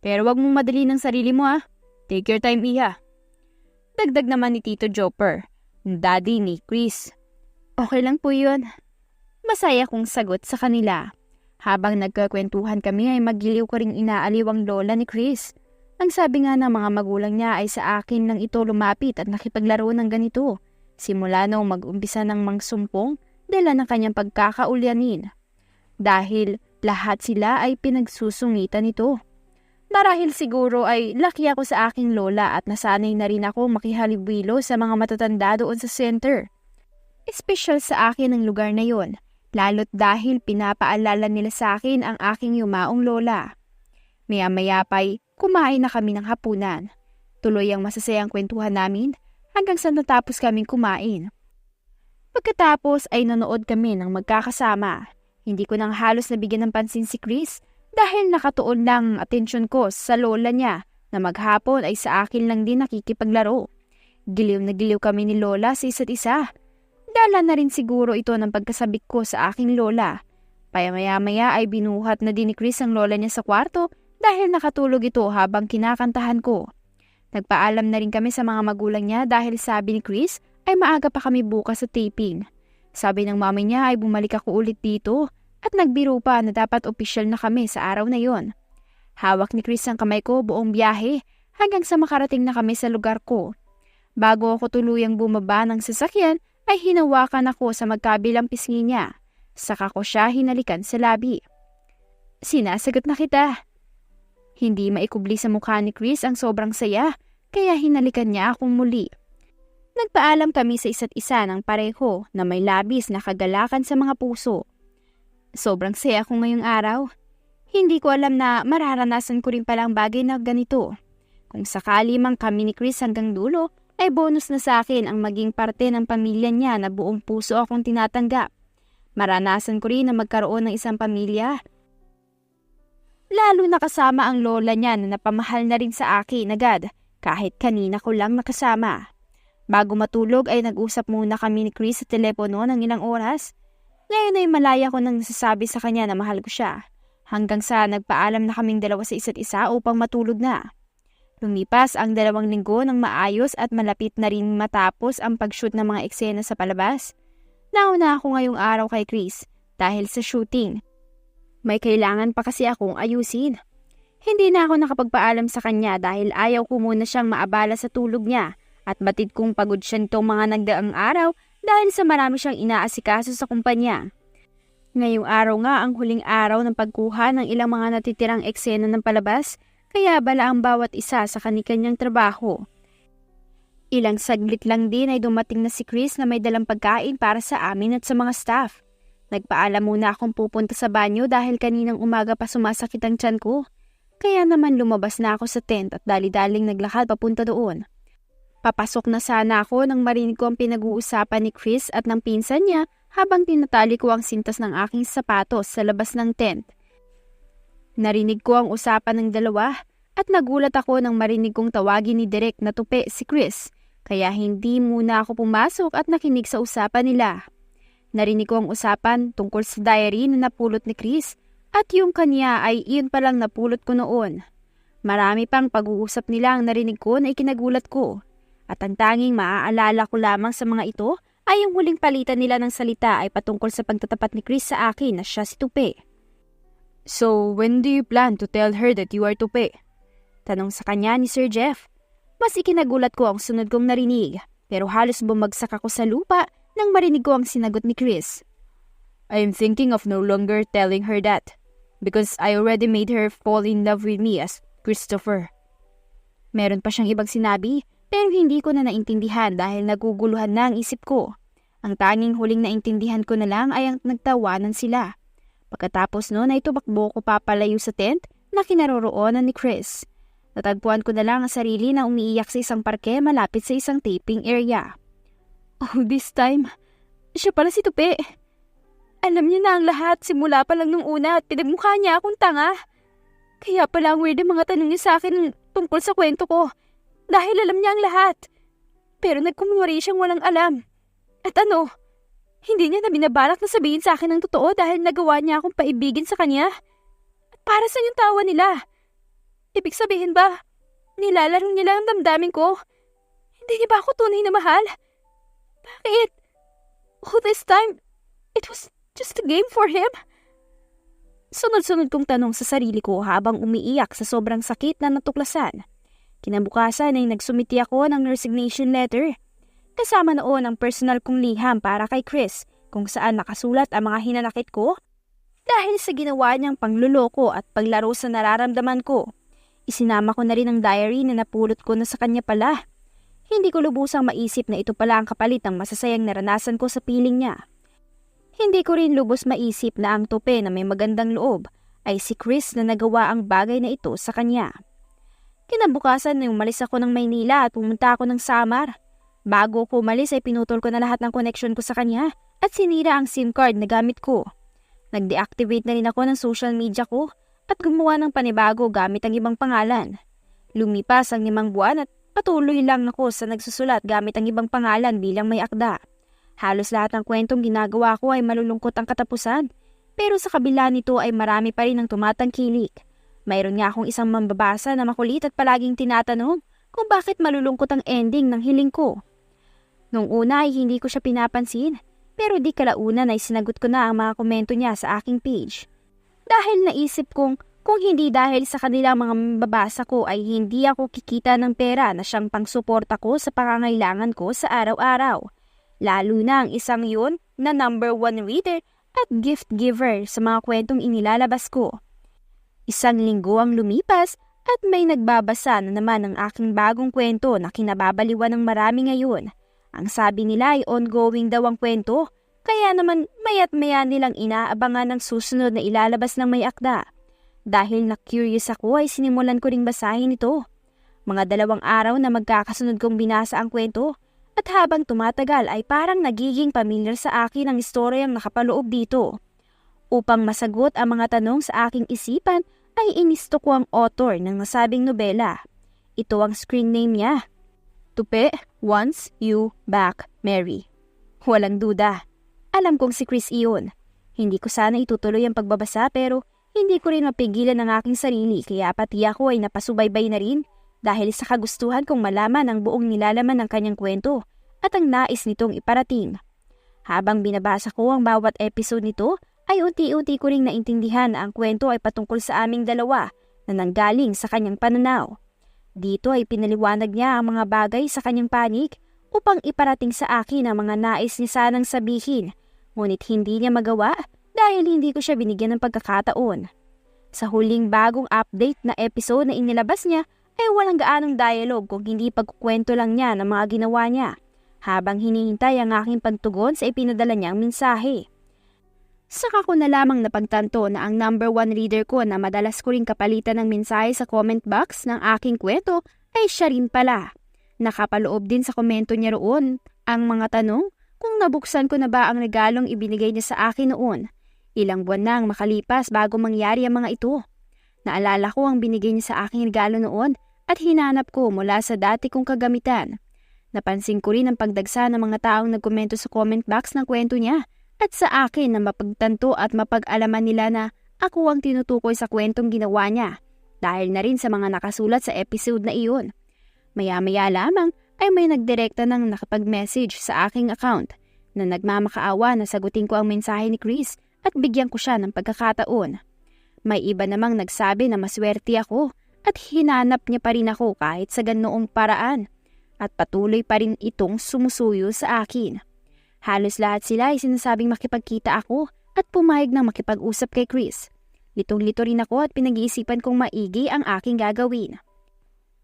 Pero wag mong madali ng sarili mo ha. Take your time, Iha. Dagdag naman ni Tito Jopper, yung daddy ni Chris. Okay lang po yun. Masaya kong sagot sa kanila. Habang nagkakwentuhan kami ay magiliw ko ring inaaliw ang lola ni Chris. Ang sabi nga ng mga magulang niya ay sa akin nang ito lumapit at nakipaglaro ng ganito. Simula nung mag-umpisa ng mangsumpong, dala ng kanyang pagkakaulyanin. Dahil lahat sila ay pinagsusungitan nito. Marahil siguro ay laki ako sa aking lola at nasanay na rin ako makihalubilo sa mga matatanda doon sa center. Espesyal sa akin ang lugar na yon, lalo't dahil pinapaalala nila sa akin ang aking yumaong lola. Maya-maya pa'y kumain na kami ng hapunan. Tuloy ang masasayang kwentuhan namin hanggang sa natapos kaming kumain. Pagkatapos ay nanood kami ng magkakasama. Hindi ko nang halos nabigyan ng pansin si Chris dahil nakatuon lang atensyon ko sa lola niya na maghapon ay sa akin lang din nakikipaglaro. Giliw na giliw kami ni lola sa isa't isa. Dala na rin siguro ito ng pagkasabik ko sa aking lola. Paya-maya-maya ay binuhat na din ni Chris ang lola niya sa kwarto dahil nakatulog ito habang kinakantahan ko. Nagpaalam na rin kami sa mga magulang niya dahil sabi ni Chris ay maaga pa kami bukas sa taping. Sabi ng mami niya ay bumalik ako ulit dito at nagbiro pa na dapat opisyal na kami sa araw na yon. Hawak ni Chris ang kamay ko buong biyahe hanggang sa makarating na kami sa lugar ko. Bago ako tuluyang bumaba ng sasakyan ay hinawakan ako sa magkabilang pisngi niya. Saka ko siya hinalikan sa labi. Sinasagot na kita. Hindi maikubli sa mukha ni Chris ang sobrang saya kaya hinalikan niya akong muli. Nagpaalam kami sa isa't isa ng pareho na may labis na kagalakan sa mga puso. Sobrang saya ko ngayong araw. Hindi ko alam na mararanasan ko rin palang bagay na ganito. Kung sakali mang kami ni Chris hanggang dulo, ay bonus na sa akin ang maging parte ng pamilya niya na buong puso akong tinatanggap. Maranasan ko rin na magkaroon ng isang pamilya. Lalo na kasama ang lola niya na napamahal na rin sa akin agad kahit kanina ko lang nakasama. Bago matulog ay nag-usap muna kami ni Chris sa telepono ng ilang oras. Ngayon ay malaya ko nang nasasabi sa kanya na mahal ko siya. Hanggang sa nagpaalam na kaming dalawa sa isa't isa upang matulog na. Lumipas ang 2 linggo ng maayos at malapit na rin matapos ang pag-shoot ng mga eksena sa palabas. Nauna ako ngayong araw kay Chris dahil sa shooting. May kailangan pa kasi akong ayusin. Hindi na ako nakapagpaalam sa kanya dahil ayaw ko muna siyang maabala sa tulog niya. At batid kong pagod siya nitong mga nagdaang araw dahil sa marami siyang inaasikaso sa kumpanya. Ngayong araw nga ang huling araw ng pagkuha ng ilang mga natitirang eksena ng palabas, kaya bala ang bawat isa sa kani-kanyang trabaho. Ilang saglit lang din ay dumating na si Chris na may dalang pagkain para sa amin at sa mga staff. Nagpaalam muna akong pupunta sa banyo dahil kaninang umaga pa sumasakit ang tiyan ko. Kaya naman lumabas na ako sa tent at dali-daling naglakad papunta doon. Papasok na sana ako nang marinig ko ang pinag-uusapan ni Chris at ng pinsan niya habang tinatali ko ang sintas ng aking sapatos sa labas ng tent. Narinig ko ang usapan ng dalawa at nagulat ako nang marinig kong tawagin ni Direk na tupi si Chris, kaya hindi muna ako pumasok at nakinig sa usapan nila. Narinig ko ang usapan tungkol sa diary na napulot ni Chris at yung kanya ay iyon palang napulot ko noon. Marami pang pag-uusap nila ang narinig ko na ikinagulat ko. At ang tanging maaalala ko lamang sa mga ito ay yung huling palitan nila ng salita ay patungkol sa pagtatapat ni Chris sa akin na siya si Tupe. So, when do you plan to tell her that you are Tupe? Tanong sa kanya ni Sir Jeff. Mas ikinagulat ko ang sunod kong narinig, pero halos bumagsak ako sa lupa nang marinig ko ang sinagot ni Chris. I am thinking of no longer telling her that, because I already made her fall in love with me as Christopher. Meron pa siyang ibang sinabi, pero hindi ko na naintindihan dahil naguguluhan na ang isip ko. Ang tanging huling naintindihan ko na lang ay ang nagtawanan sila. Pagkatapos noon ay tumakbo ko papalayo sa tent na kinaroroonan ni Chris. Natagpuan ko na lang ang sarili na umiiyak sa isang parke malapit sa isang taping area. Oh, this time, siya pala si Tupe. Alam niya na ang lahat simula pa lang nung una at pinagmukha niya akong tanga. Kaya pala ang weird ang mga tanong niya sa akin tungkol sa kwento ko. Dahil alam niya ang lahat. Pero nagkumwari siyang walang alam. At ano, hindi niya na binabalak na sabihin sa akin ang totoo dahil nagawa niya akong paibigin sa kanya. At para sa yung tawa nila. Ibig sabihin ba, nilalaro niya lang ang damdamin ko? Hindi niya ba ako tunay na mahal? Bakit? All this time, it was just a game for him? Sunod-sunod kong tanong sa sarili ko habang umiiyak sa sobrang sakit na natuklasan. Kinabukasan ay nagsumiti ako ng resignation letter. Kasama noon ang personal kong liham para kay Chris kung saan nakasulat ang mga hinanakit ko dahil sa ginawa niyang pangluloko at paglaro sa nararamdaman ko. Isinama ko na rin ang diary na napulot ko na sa kanya pala. Hindi ko lubusang maisip na ito pala ang kapalit ng masasayang naranasan ko sa piling niya. Hindi ko rin lubos maisip na ang Tupe na may magandang loob ay si Chris na nagawa ang bagay na ito sa kanya. Kinabukasan na umalis ako ng Maynila at pumunta ako ng Samar. Bago ko umalis ay pinutol ko na lahat ng connection ko sa kanya at sinira ang SIM card na gamit ko. Nag-deactivate na rin ako ng social media ko at gumawa ng panibago gamit ang ibang pangalan. Lumipas ang 5 buwan at patuloy lang ako sa nagsusulat gamit ang ibang pangalan bilang may akda. Halos lahat ng kwentong ginagawa ko ay malulungkot ang katapusan, pero sa kabila nito ay marami pa rin ang tumatangkilik. Mayroon nga akong isang mambabasa na makulit at palaging tinatanong kung bakit malulungkot ang ending ng hiling ko. Nung una ay hindi ko siya pinapansin, pero di kalaunan ay sinagot ko na ang mga komento niya sa aking page. Dahil naisip kong kung hindi dahil sa kanilang mga mambabasa ko ay hindi ako kikita ng pera na siyang pangsuporta ko sa pangangailangan ko sa araw-araw. Lalo na ang isang yun na number 1 reader at gift giver sa mga kwentong inilalabas ko. Isang linggo ang lumipas at may nagbabasa na naman ng aking bagong kwento na kinababaliwan ng marami ngayon. Ang sabi nila ay ongoing daw ang kwento, kaya naman maya't maya nilang inaabangan ng susunod na ilalabas ng may akda. Dahil na-curious ako ay sinimulan ko ring basahin ito. Mga 2 araw na magkakasunod kong binasa ang kwento at habang tumatagal ay parang nagiging pamilyar sa akin ang istoryang nakapaloob dito. Upang masagot ang mga tanong sa aking isipan ay inisto ko ang author ng nasabing nobela. Ito ang screen name niya. Tupe wants you back, Mary. Walang duda. Alam kong si Chris iyon. Hindi ko sana itutuloy ang pagbabasa pero hindi ko rin mapigilan ang aking sarili kaya pati ako ay napasubaybay na rin dahil sa kagustuhan kong malaman ang buong nilalaman ng kanyang kwento at ang nais nitong iparating. Habang binabasa ko ang bawat episode nito ay unti-unti ko ring naintindihan na ang kwento ay patungkol sa aming dalawa na nanggaling sa kanyang pananaw. Dito ay pinaliwanag niya ang mga bagay sa kanyang panig upang iparating sa akin ang mga nais niya sanang sabihin, ngunit hindi niya magawa dahil hindi ko siya binigyan ng pagkakataon. Sa huling bagong update na episode na inilabas niya ay walang gaanong dialogue kung hindi pagkukwento lang niya ng mga ginawa niya habang hinihintay ang aking pagtugon sa ipinadala niyang mensahe. Saka ko na lamang napagtanto na ang number 1 reader ko na madalas ko ring kapalitan ng mensahe sa comment box ng aking kwento ay siya rin pala. Nakapaloob din sa komento niya roon ang mga tanong kung nabuksan ko na ba ang regalong ibinigay niya sa akin noon. Ilang buwan na ang makalipas bago mangyari ang mga ito. Naalala ko ang binigay niya sa aking regalo noon at hinanap ko mula sa dati kong kagamitan. Napansin ko rin ang pagdagsa ng mga taong nagkomento sa comment box ng kwento niya at sa akin na mapagtanto at mapag-alaman nila na ako ang tinutukoy sa kwentong ginawa niya dahil na rin sa mga nakasulat sa episode na iyon. Maya-maya lamang ay may nagdirekta ng nakapag-message sa aking account na nagmamakaawa na sagutin ko ang mensahe ni Chris at bigyan ko siya ng pagkakataon. May iba namang nagsabi na maswerte ako at hinanap niya pa rin ako kahit sa ganoong paraan at patuloy pa rin itong sumusuyo sa akin. Halos lahat sila ay sinasabing makipagkita ako at pumayag ng makipag-usap kay Chris. Litong-lito rin ako at pinag-iisipan kong maigi ang aking gagawin.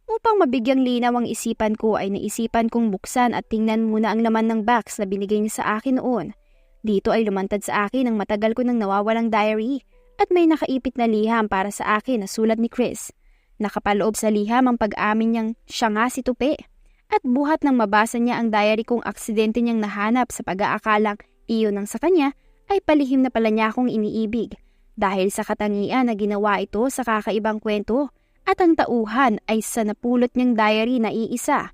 Upang mabigyang linaw ang isipan ko ay naisipan kong buksan at tingnan muna ang laman ng box na binigay niya sa akin noon. Dito ay lumantad sa akin ang matagal ko nang nawawalang diary at may nakaipit na liham para sa akin na sulat ni Chris. Nakapaloob sa liham ang pag-amin niyang siya nga si Tupi at buhat nang mabasa niya ang diary kong aksidente niyang nahanap sa pag-aakalang iyon ang sa kanya ay palihim na pala niya akong iniibig dahil sa katangian na ginawa ito sa kakaibang kwento at ang tauhan ay sa napulot niyang diary na iisa.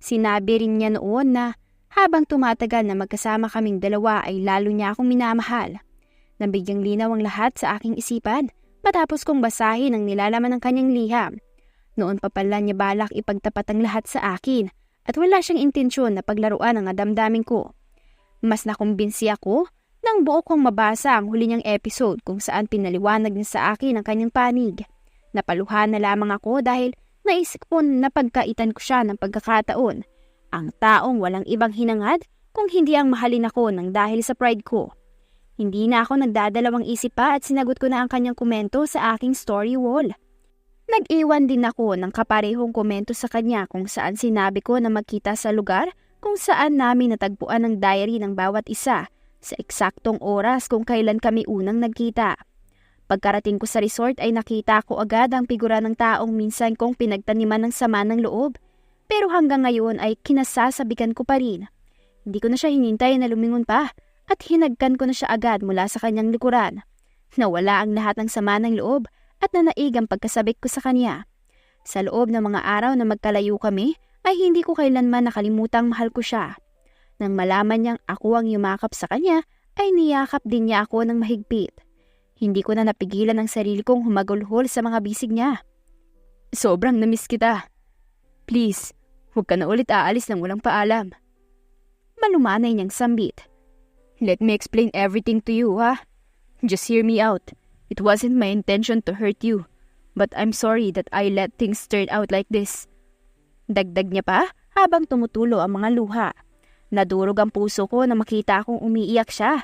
Sinabi rin niya noon na habang tumatagal na magkasama kaming dalawa ay lalo niya akong minamahal. Nabigyang linaw ang lahat sa aking isipan matapos kong basahin ang nilalaman ng kanyang liham. Noon pa pala niya balak ipagtapat ang lahat sa akin at wala siyang intensyon na paglaruan ang damdamin ko. Mas nakumbinsi ako nang buo kong mabasa ang huli niyang episode kung saan pinaliwanag niya sa akin ang kanyang panig. Napaluhan na lamang ako dahil naisip ko na pagkaitan ko siya ng pagkakataon. Ang taong walang ibang hinangad kung hindi ang mahalin ako ng dahil sa pride ko. Hindi na ako nagdadalawang isip pa at sinagot ko na ang kanyang komento sa aking story wall. Nag-iwan din ako ng kaparehong komento sa kanya kung saan sinabi ko na magkita sa lugar kung saan namin natagpuan ang diary ng bawat isa sa eksaktong oras kung kailan kami unang nagkita. Pagkarating ko sa resort ay nakita ko agad ang figura ng taong minsan kong pinagtaniman ng sama ng loob. Pero hanggang ngayon ay kinasasabikan ko pa rin. Hindi ko na siya hinintay na lumingon pa at hinagkan ko na siya agad mula sa kanyang likuran. Nawala ang lahat ng sama ng loob at nanaig ang pagkasabik ko sa kanya. Sa loob ng mga araw na magkalayo kami ay hindi ko kailanman nakalimutang mahal ko siya. Nang malaman niyang ako ang yumakap sa kanya ay niyakap din niya ako ng mahigpit. Hindi ko na napigilan ang sarili kong humagulhol sa mga bisig niya. Sobrang namiss kita. Please, huwag ka na ulit aalis nang walang paalam. Malumanay niyang sambit. Let me explain everything to you, ha? Just hear me out. It wasn't my intention to hurt you, but I'm sorry that I let things turn out like this. Dagdag niya pa habang tumutulo ang mga luha. Nadurog ang puso ko na makita akong umiiyak siya.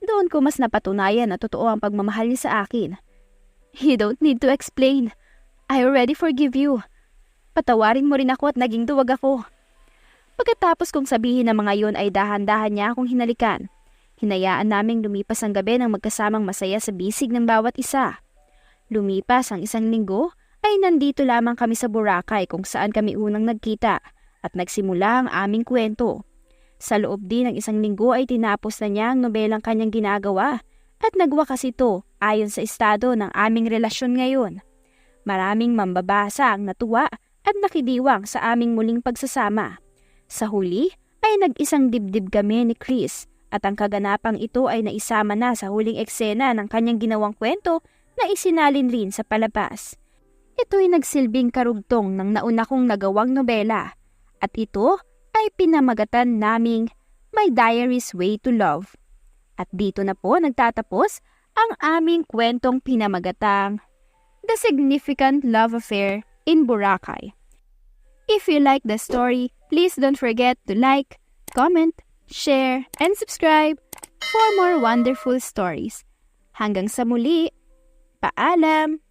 Doon ko mas napatunayan na totoo ang pagmamahal niya sa akin. You don't need to explain. I already forgive you. Patawarin mo rin ako at naging duwag ako. Pagkatapos kong sabihin ng mga yon ay dahan-dahan niya akong hinalikan. Hinayaan naming lumipas ang gabi ng magkasamang masaya sa bisig ng bawat isa. Lumipas ang 1 linggo ay nandito lamang kami sa Boracay kung saan kami unang nagkita at nagsimula ang aming kwento. Sa loob din ng 1 linggo ay tinapos na niya ang nobelang kanyang ginagawa at nagwakas ito ayon sa estado ng aming relasyon ngayon. Maraming mambabasa ang natuwa at nakidiwang sa aming muling pagsasama. Sa huli ay nag-isang dibdib kami ni Chris at ang kaganapang ito ay naisama na sa huling eksena ng kanyang ginawang kwento na isinalin rin sa palabas. Ito'y nagsilbing karugtong ng nauna kong nagawang nobela at ito ay pinamagatan naming My Diary's Way to Love. At dito na po nagtatapos ang aming kwentong pinamagatang The Significant Love Affair in Boracay. If you like the story, please don't forget to like, comment, share, and subscribe for more wonderful stories. Hanggang sa muli, paalam!